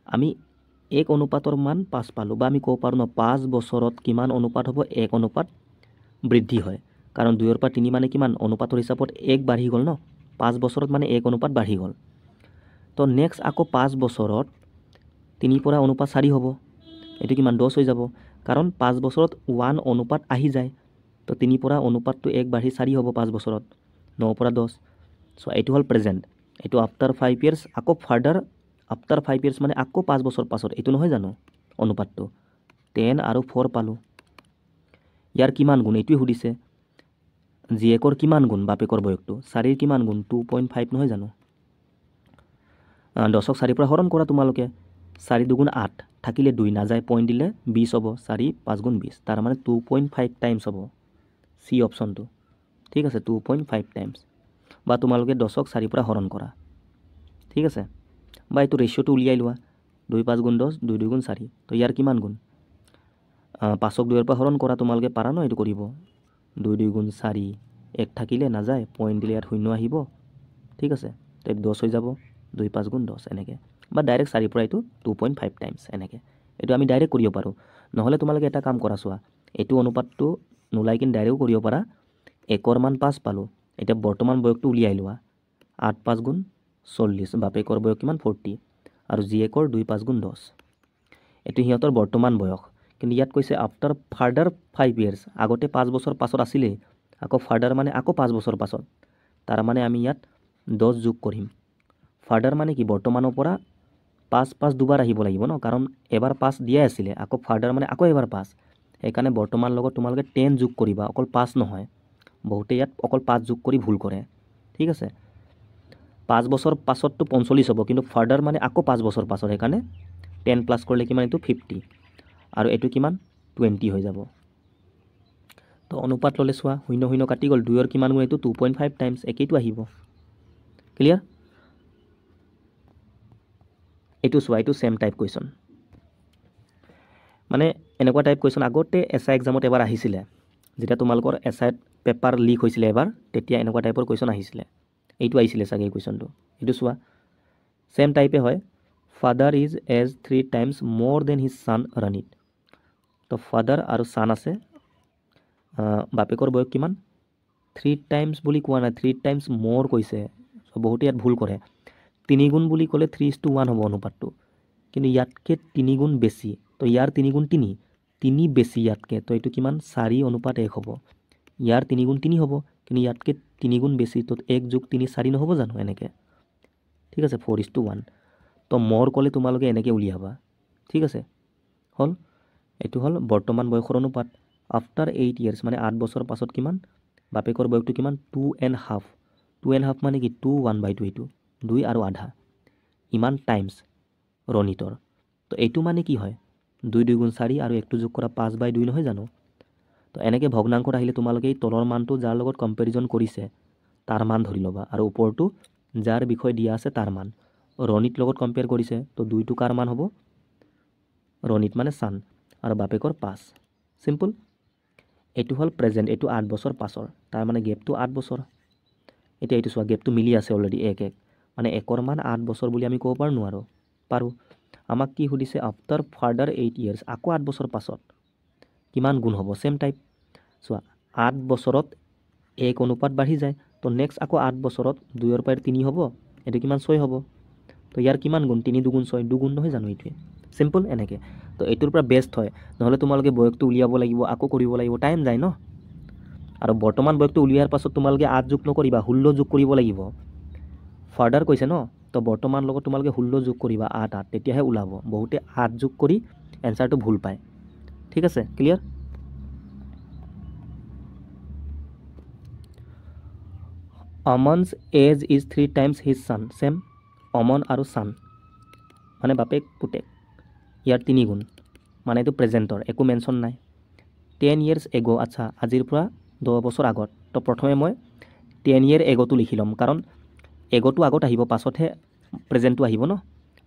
আমি 1 অনুপাতৰ মান 5 পালোঁ বা আমি ক'ব পাৰোঁ ন 5 বছৰত কিমান অনুপাত হ'ব 1 অনুপাত বৃদ্ধি হয় কাৰণ 2 পৰা 3 মানে কিমান অনুপাতৰ হিচাপত 1 বাঢ়ি গ'ল ন 5 বছৰত মানে 1 অনুপাত বাঢ়ি গ'ল তো নেক্সট আকৌ 5 বছৰত 3 পৰা অনুপাত 4 হ'ব এটো কিমান 10 হৈ যাব কাৰণ 5 বছৰত 1 অনুপাত আহি যায় তো 3 পৰা অনুপাতটো 1 বাঢ়ি 4 হ'ব 5 বছৰত 9 পৰা 10 সো এটো হল প্ৰেজেন্ট এটো আফটাৰ 5 ইয়াৰ্স আকৌ ফাৰ্দাৰ আফটাৰ 5 ইয়াৰ্স মানে আকৌ 5 বছৰ পাছত এটো নহয় জানো অনুপাতটো 10 আৰু 4 পালো ইয়াৰ কিমান গুণ এটোই সুধিছে জীয়েকৰ কিমান গুণ বাপেকৰ বয়সটো 4 কিমান গুণ 2.5 নহয় জানো 10ক 4 পৰা হৰণ কৰা তোমালোকে 4 দুগুণ 8 থাকিলে 2 না যায় পইণ্ট দিলে 20 হ'ব 4 5 গুণ 20 তাৰ মানে 2.5 টাইমছ হ'ব সি অপচনটো ঠিক আছে 2.5 টাইমছ বা তোমালোকে 10ক 4 পৰা হৰণ কৰা ঠিক আছে বা এইটো ৰেশিওটো উলিয়াই লোৱা 2 5 গুণ 10 2 2 গুণ 4 তো ইয়াৰ কিমান গুণ 5ক 2 পৰা হৰণ কৰা তোমালোকে পাৰা ন এইটো কৰিব 2 2 গুণ 4 1 থাকিলে না যায় পইণ্ট দিলে ইয়াত শূন্য আহিব ঠিক আছে তো 10 হৈ যাব 2 5 গুণ 10 এনেকৈ বা ডাইৰেক্ট 4 পৰা এইটো 2.5 টাইমছ এনেকৈ এইটো আমি ডাইৰেক্ট কৰিব পাৰোঁ নহ'লে তোমালোকে এটা কাম কৰা চোৱা এইটো অনুপাতটো নোলাই কিনে ডাইৰেক্ট কৰিব পাৰা 1ৰ মান 5 পালোঁ এতিয়া বৰ্তমান বয়সটো উলিয়াই লোৱা 8 5 গুণ 40 বাপেকৰ বয়স কিমান 40 আৰু জীয়েকৰ 2 5 গুণ 10 এইটো সিহঁতৰ বৰ্তমান বয়স কিন্তু ইয়াত কৈছে আফটাৰ ফাৰ্দাৰ 5 ইয়াৰ্স আগতে 5 বছৰ পাছত আছিলে আকৌ ফাৰ্দাৰ মানে আকৌ 5 বছৰ পাছত তাৰ মানে আমি ইয়াত 10 যোগ কৰিম ফাৰ্দাৰ মানে কি বৰ্তমানৰ পৰা 5 5 দুবাৰ আহিব লাগিব ন কাৰণ এবাৰ 5 দিয়াই আছিলে আকৌ ফাৰ্দাৰ মানে আকৌ এবাৰ 5 সেইকাৰণে বৰ্তমান লগত তোমালোকে 10 যোগ কৰিবা অকল 5 নহয় বহুতে ইয়াত অকল 5 যোগ কৰি ভুল কৰে ঠিক আছে 5 বছৰ পাছতটো 45 হ'ব কিন্তু ফাৰ্দাৰ মানে আকৌ 5 বছৰ পাছত সেইকাৰণে 10 প্লাস কৰিলে কিমান এইটো 50 আৰু এইটো কিমান 20 হৈ যাব তো অনুপাত ললে চোৱা 0 0 কাটি গ'ল 2 ৰ কিমান গুণ এইটো 2.5 টাইমছ একেইটো আহিব ক্লিয়াৰ এইটো চোৱা এইটো সেম টাইপ কোৱেশ্চন মানে এনেকুৱা টাইপ কোৱেশ্চন আগতে এসআই এক্সামত এবাৰ আহিছিলে যেতিয়া তোমালোকৰ এসআই পেপাৰ লিক হৈছিলে এবাৰ তেতিয়া এনেকুৱা টাইপৰ কোৱেশ্চন আহিছিলে এইটো আহিছিলে চাগে এই কোৱেশ্চনটো এইটো চোৱা সেম টাইপে হয় ফাদাৰ ইজ এজ 3 টাইমছ মোৰ দেন হিজ সান ৰনিত তো ফাদাৰ আৰু সান আছে বাপেকৰ বয়স কিমান 3 টাইমছ বুলি কোৱা নাই 3 টাইমছ মোৰ কৈছে বহুতে ইয়াত ভুল কৰে 3 গুণ বুলি ক'লে 3:1 হ'ব অনুপাতটো কিন্তু ইয়াতকে 3 গুণ বেছি তো ইয়াৰ 3 গুণ 3 3 বেছি ইয়াতকে তো এইটো কিমান 4 অনুপাত 1 হ'ব ইয়াৰ 3 গুণ 3 হ'ব কিন্তু ইয়াতকে 3 গুণ বেছি তো 1 যোগ 3 4 নহ'ব জানো এনেকৈ ঠিক আছে 4:1 তো মোৰ ক'লে তোমালোকে এনেকৈ উলিয়াবা ঠিক আছে হ'ল এইটো হ'ল বৰ্তমান বয়সৰ অনুপাত আফটাৰ 8 ইয়াৰ্স মানে 8 বছৰ পাছত কিমান বাপেকৰ বয়সটো কিমান 2.5 2.5 মানে কি 2/1/2 এইটো 2 আৰু আধা ইমান টাইমছ ৰনিতৰ তো এইটো মানে কি হয় 2 2 গুণ 4 আৰু একটো যোগ কৰা 5/2 নহয় জানো তো এনেকৈ ভগ্নাংকত আহিলে তোমালোকে এই তলৰ মানটো যাৰ লগত কম্পেৰিজন কৰিছে তাৰ মান ধৰি ল'বা আৰু ওপৰটো যাৰ বিষয় দিয়া আছে তাৰ মান ৰণিত লগত কম্পেয়াৰ কৰিছে তো 2টো কাৰ মান হ'ব ৰণিত মানে সান আৰু বাপেকৰ 5 সিম্পল এইটো হ'ল প্ৰেজেন্ট এইটো 8 বছৰ পাছৰ তাৰ মানে গেপটো 8 বছৰ এতিয়া এইটো চোৱা গেপটো মিলি আছে অলৰেডি 1 1 মানে 1ৰ মান 8 বছৰ বুলি আমি ক'ব পাৰো নোৱাৰো পাৰো আমাক কি সুধিছে আফটাৰ ফাৰ্দাৰ 8 ইয়াৰ্স আকৌ 8 বছৰ পাছত কিমান গুণ হ'ব সেম টাইপ চোৱা 8 বছৰত 1 অনুপাত বাঢ়ি যায় তো নেক্সট আকৌ 8 বছৰত 2 ৰ পৰা 3 হ'ব এটো কিমান 6 হ'ব তো ইয়াৰ কিমান গুণ 3 2 গুণ 6 2 গুণ নহয় জানো এইটোৱে সিম্পল এনেকৈ তো এইটোৰ পৰা বেষ্ট হয় নহ'লে তোমালোকে বয়সটো উলিয়াব লাগিব আকৌ কৰিব লাগিব টাইম যায় ন আৰু বৰ্তমান বয়সটো উলিয়াৰ পাছত তোমালোকে 8 যোগ নকৰিবা 16 যোগ কৰিব লাগিব ফাৰ্দাৰ কৈছে ন তো বৰ্তমান লগত তোমালোকে 16 যোগ কৰিবা 8 8 তেতিয়াহে ওলাব বহুতে 8 যোগ কৰি এনসাৰটো ভুল পায় ঠিক আছে clear Aman's age is 3 times his son same Aman আৰু সান মানে বাপেক পুতেক ইয়াৰ 3 গুণ মানে এইটো প্ৰেজেন্টৰ একো মেনশ্যন নাই 10 ইয়াৰ্স এগো আচ্ছা আজিৰ পৰা 10 বছৰ আগত তো প্ৰথমে মই 10 ইয়াৰ এগোটো লিখি ল'ম কাৰণ এগোটো আগত আহিব পাছতহে প্ৰেজেন্টটো আহিব ন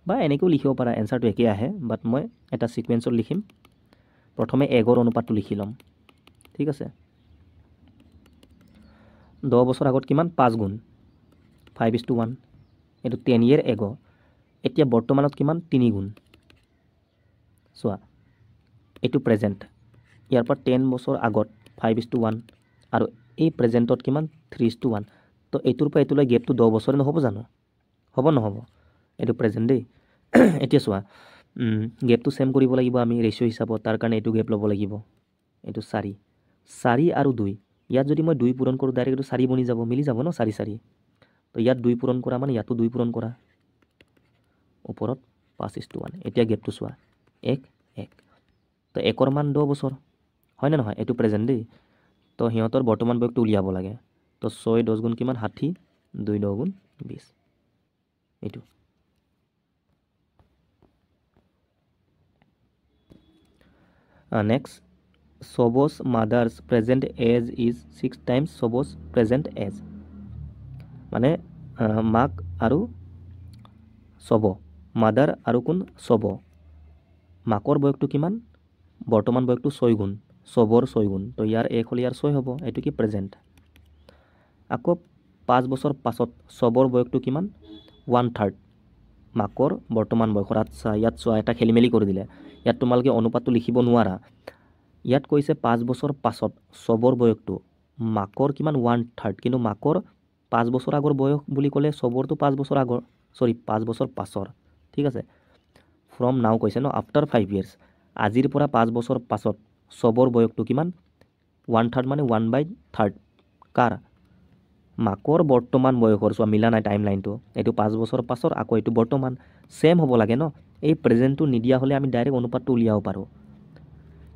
বা এনেকৈও লিখিব পাৰা এনসাৰটো একেই আহে বাট মই এটা সিকুৱেন্সত লিখিম প্ৰথমে এগৰ অনুপাতটো লিখি ল'ম ঠিক আছে 10 বছৰ আগত কিমান 5 গুণ 5:1 এইটো 10 year ago এতিয়া বৰ্তমানত কিমান 3 গুণ চোৱা এইটো প্ৰেজেণ্ট ইয়াৰ পৰা 10 বছৰ আগত 5:1 আৰু এই প্ৰেজেণ্টত কিমান 3:1 তো এইটোৰ পৰা এইটোলৈ গেপটো 10 বছৰে নহ'ব জানো হ'ব নহ'ব এইটো প্ৰেজেণ্ট দেই এতিয়া চোৱা গেপটো চেম কৰিব লাগিব আমি ৰেচিঅ' হিচাপত তাৰ কাৰণে এইটো গেপ ল'ব লাগিব এইটো 4 আৰু 2 ইয়াত যদি মই 2 পূৰণ কৰোঁ ডাইৰেক্ট এইটো 4 বনি যাব মিলি যাব ন 4 তো ইয়াত 2 পূৰণ কৰা মানে ইয়াতো 2 পূৰণ কৰা ওপৰত 5:1 এতিয়া গেপটো চোৱা 1 তো 1ৰ মান 10 বছৰ হয়নে নহয় এইটো প্ৰেজেণ্ট দেই তো সিহঁতৰ বৰ্তমান বয়সটো উলিয়াব লাগে তো 6 10 গুণ কিমান 60 2 10 গুণ 20 এইটো next Sobo's mother's present age is 6 times Sobo's present age মানে মাক আৰু চব মাদাৰ আৰু কোন চব মাকৰ বয়সটো কিমান বৰ্তমান বয়সটো 6 গুণ চবৰ 6 গুণ তো ইয়াৰ 1 হ'ল ইয়াৰ 6 হ'ব এইটো কি প্ৰেজেণ্ট আকৌ 5 বছৰ পাছত চবৰ বয়সটো কিমান 1/3 মাকৰ বৰ্তমান বয়সৰ আচ্ছা ইয়াত চোৱা এটা খেলিমেলি কৰি দিলে ইয়াত তোমালোকে অনুপাতটো লিখিব নোৱাৰা ইয়াত কৈছে 5 বছৰ পাছত চবৰ বয়সটো মাকৰ কিমান 1/3 কিন্তু মাকৰ 5 বছৰ আগৰ বয়স বুলি ক'লে চবৰটো 5 বছৰ আগৰ 5 বছৰ পাছৰ ঠিক আছে ফ্ৰম নাও কৈছে ন আফটাৰ 5 years আজিৰ পৰা 5 বছৰ পাছত চবৰ বয়সটো কিমান 1/3 মানে 1/3 কাৰ মাকৰ বৰ্তমান বয়সৰ চোৱা মিলা নাই টাইম লাইনটো এইটো 5 বছৰ পাছৰ আকৌ এইটো বৰ্তমান সেম হ'ব লাগে ন এই প্ৰেজেণ্টটো নিদিয়া হ'লে আমি ডাইৰেক্ট অনুপাতটো উলিয়াব পাৰোঁ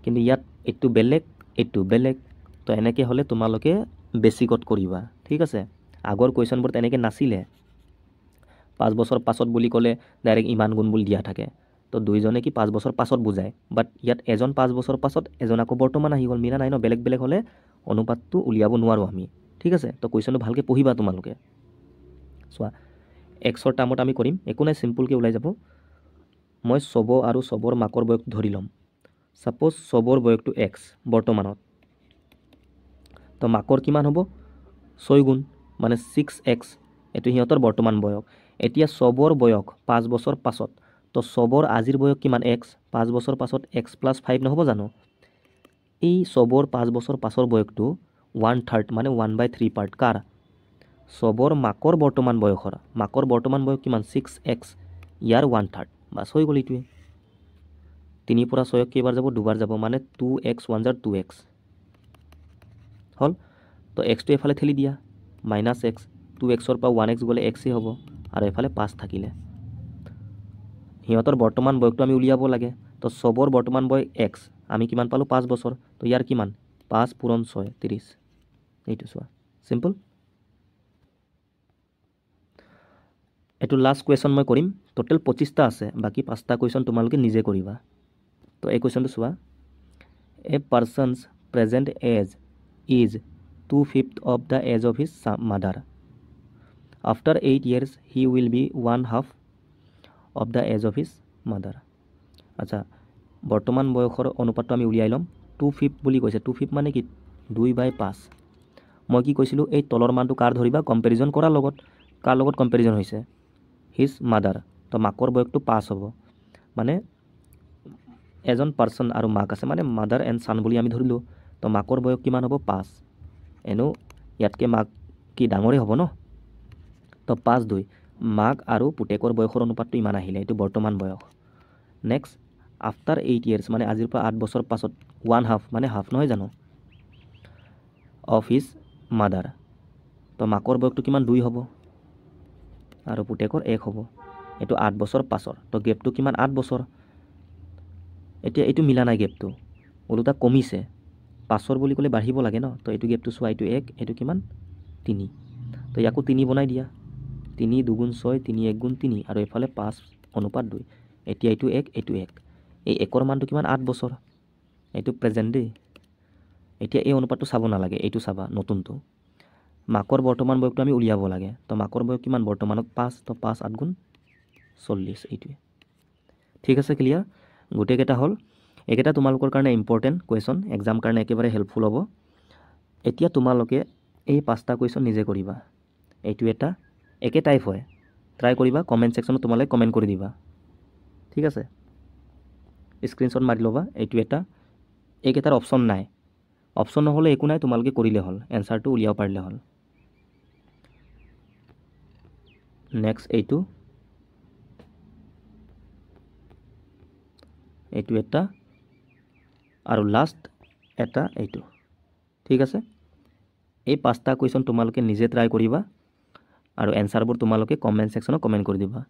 কিন্তু ইয়াত এইটো বেলেগ তো এনেকৈ হ'লে তোমালোকে বেছিকত কৰিবা ঠিক আছে আগৰ কুৱেশ্যনবোৰ তেনেকৈ নাছিলে 5 বছৰ পাছত বুলি ক'লে ডাইৰেক্ট ইমান গুণ বুলি দিয়া থাকে তো দুইজনে কি 5 বছৰ পাছত বুজায় বাট ইয়াত এজন 5 বছৰ পাছত এজন আকৌ বৰ্তমান আহি গ'ল মিলা নাই ন বেলেগ হ'লে অনুপাতটো উলিয়াব নোৱাৰোঁ আমি ঠিক আছে তো কুৱেশ্যনটো ভালকৈ পঢ়িবা তোমালোকে চোৱা এক্সৰ টাৰ্মত আমি কৰিম একো নাই চিম্পলকৈ ওলাই যাব মই চব আৰু চবৰ মাকৰ বয়স ধৰি ল'ম ছাপ'জ চবৰ বয়সটো এক্স বৰ্তমানত তো মাকৰ কিমান হ'ব 6 গুণ মানে 6x এইটো সিহঁতৰ বৰ্তমান বয়স এতিয়া চবৰ বয়স 5 বছৰ পাছত তো চবৰ আজিৰ বয়স কিমান x 5 বছৰ পাছত x + 5 নহ'ব জানো এই চবৰ 5 বছৰ পাছৰ বয়সটো 1/3 মানে 1/3 পাৰ্ট কাৰ চবৰ মাকৰ বৰ্তমান বয়সৰ মাকৰ বৰ্তমান বয়স কিমান 6x ইয়াৰ 1/3 বাছ হৈ গ'ল এইটোৱে 3 পৰা 6 কেইবাৰ যাব দুবাৰ যাব মানে 2x 1 জাৰ 2x হ'ল তো এক্সটো এফালে ঠেলি দিয়া -x 2xৰ পৰা 1x গ'লে xই হ'ব আৰু এফালে 5 থাকিলে সিহঁতৰ বৰ্তমান বয়সটো আমি উলিয়াব লাগে তো চবৰ বৰ্তমান বয়স x আমি কিমান পালোঁ 5 বছৰ তো ইয়াৰ কিমান 5 পূৰণ 6 30 এইটো চোৱা চিম্পল এইটো লাষ্ট কুৱেশ্যন মই কৰিম টোটেল 25টা আছে বাকী 5টা কুৱেশ্যন তোমালোকে নিজে কৰিবা তো এই কুৱেশ্যনটো চোৱা a person's present age is 2/5 of the age of his mother. After 8 years, he will be 1/2 of the age of his mother. আচ্ছা বৰ্তমান বয়সৰ অনুপাতটো আমি উলিয়াই ল'ম 2/5 বুলি কৈছে 2/5 মানে কি 2/5 মই কি কৈছিলোঁ এই তলৰ মানটো কাৰ ধৰিবা কম্পেৰিজন কৰাৰ লগত কাৰ লগত কম্পেৰিজন হৈছে হিজ মাদাৰ তো মাকৰ বয়সটো 5 হ'ব মানে এজন পাৰ্চন আৰু মাক আছে মানে মাদাৰ এণ্ড ছান বুলি আমি ধৰিলোঁ তো মাকৰ বয়স কিমান হ'ব 5 এনেও ইয়াতকৈ মাক কি ডাঙৰেই হ'ব ন তো 5/2 মাক আৰু পুতেকৰ বয়সৰ অনুপাতটো ইমান আহিলে এইটো বৰ্তমান বয়স নেক্সট আফটাৰ 8 years মানে আজিৰ পৰা 8 বছৰ পাছত 1/2 মানে হাফ নহয় জানো অফ হিজ মাদাৰ তো মাকৰ বয়সটো কিমান 2 হ'ব আৰু পুতেকৰ 1 হ'ব এইটো 8 বছৰ পাছৰ তো গেপটো কিমান 8 বছৰ এতিয়া এইটো মিলা নাই গেপটো ওলোটা কমিছে 5 বুলি ক'লে বাঢ়িব লাগে ন তো এইটো গেপটো চোৱা এইটো 1 এইটো কিমান 3 তো ইয়াকো 3 বনাই দিয়া 3 2 গুণ 6 3 1 গুণ 3 আৰু এফালে 5 অনুপাত 2 এতিয়া এইটো 1 এইটো 1 এই 1ৰ মানটো কিমান 8 বছৰ এইটো প্ৰেজেণ্ট দেই এতিয়া এই অনুপাতটো চাব নালাগে এইটো চাবা নতুনটো মাকৰ বৰ্তমান বয়সটো আমি উলিয়াব লাগে তো মাকৰ বয়স কিমান বৰ্তমানত 5 তো 5 8 গুণ 40 এইটোৱে ঠিক আছে ক্লিয়াৰ গোটেইকেইটা হ'ল এইকেইটা তোমালোকৰ কাৰণে ইম্পৰ্টেণ্ট কুৱেশ্যন এক্সাম কাৰণে একেবাৰে হেল্পফুল হ'ব এতিয়া তোমালোকে এই 5টা কুৱেশ্যন নিজে কৰিবা এইটো এটা একে টাইপ হয় ট্ৰাই কৰিবা কমেণ্ট ছেকশ্যনত তোমালোকে কমেণ্ট কৰি দিবা ঠিক আছে স্ক্ৰীনশ্বট মাৰি ল'বা এইটো এটা এইকেইটাৰ অপশ্যন নাই অপশ্যন নহ'লে একো নাই তোমালোকে কৰিলে হ'ল এনচাৰটো উলিয়াব পাৰিলে হ'ল নেক্সট এইটো এটা আৰু লাষ্ট এটা এইটো ঠিক আছে এই 5টা কুৱেশ্যন তোমালোকে নিজে ট্ৰাই কৰিবা আৰু এনচাৰবোৰ তোমালোকে কমেণ্ট ছেকশ্যনত কমেণ্ট কৰি দিবা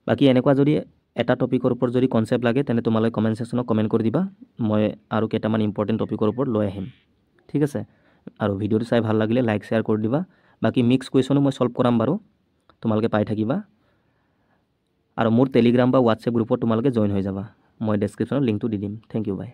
বাকী এনেকুৱা যদি এটা টপিকৰ ওপৰত যদি কনচেপ্ট লাগে তেনে তোমালোকে কমেণ্ট ছেকশ্যনত কমেণ্ট কৰি দিবা মই আৰু কেইটামান ইম্পৰ্টেণ্ট টপিকৰ ওপৰত লৈ আহিম ঠিক আছে আৰু ভিডিঅ'টো চাই ভাল লাগিলে লাইক শ্বেয়াৰ কৰি দিবা বাকী মিক্স কুৱেশ্যনো মই সলভ কৰাম বাৰু তোমালোকে পাই থাকিবা আৰু মোৰ টেলিগ্ৰাম বা হোৱাটছএপ গ্ৰুপত তোমালোকে জইন হৈ যাবা মই ডেছক্ৰিপশ্যনত লিংকটো দি দিম থেংক ইউ বাই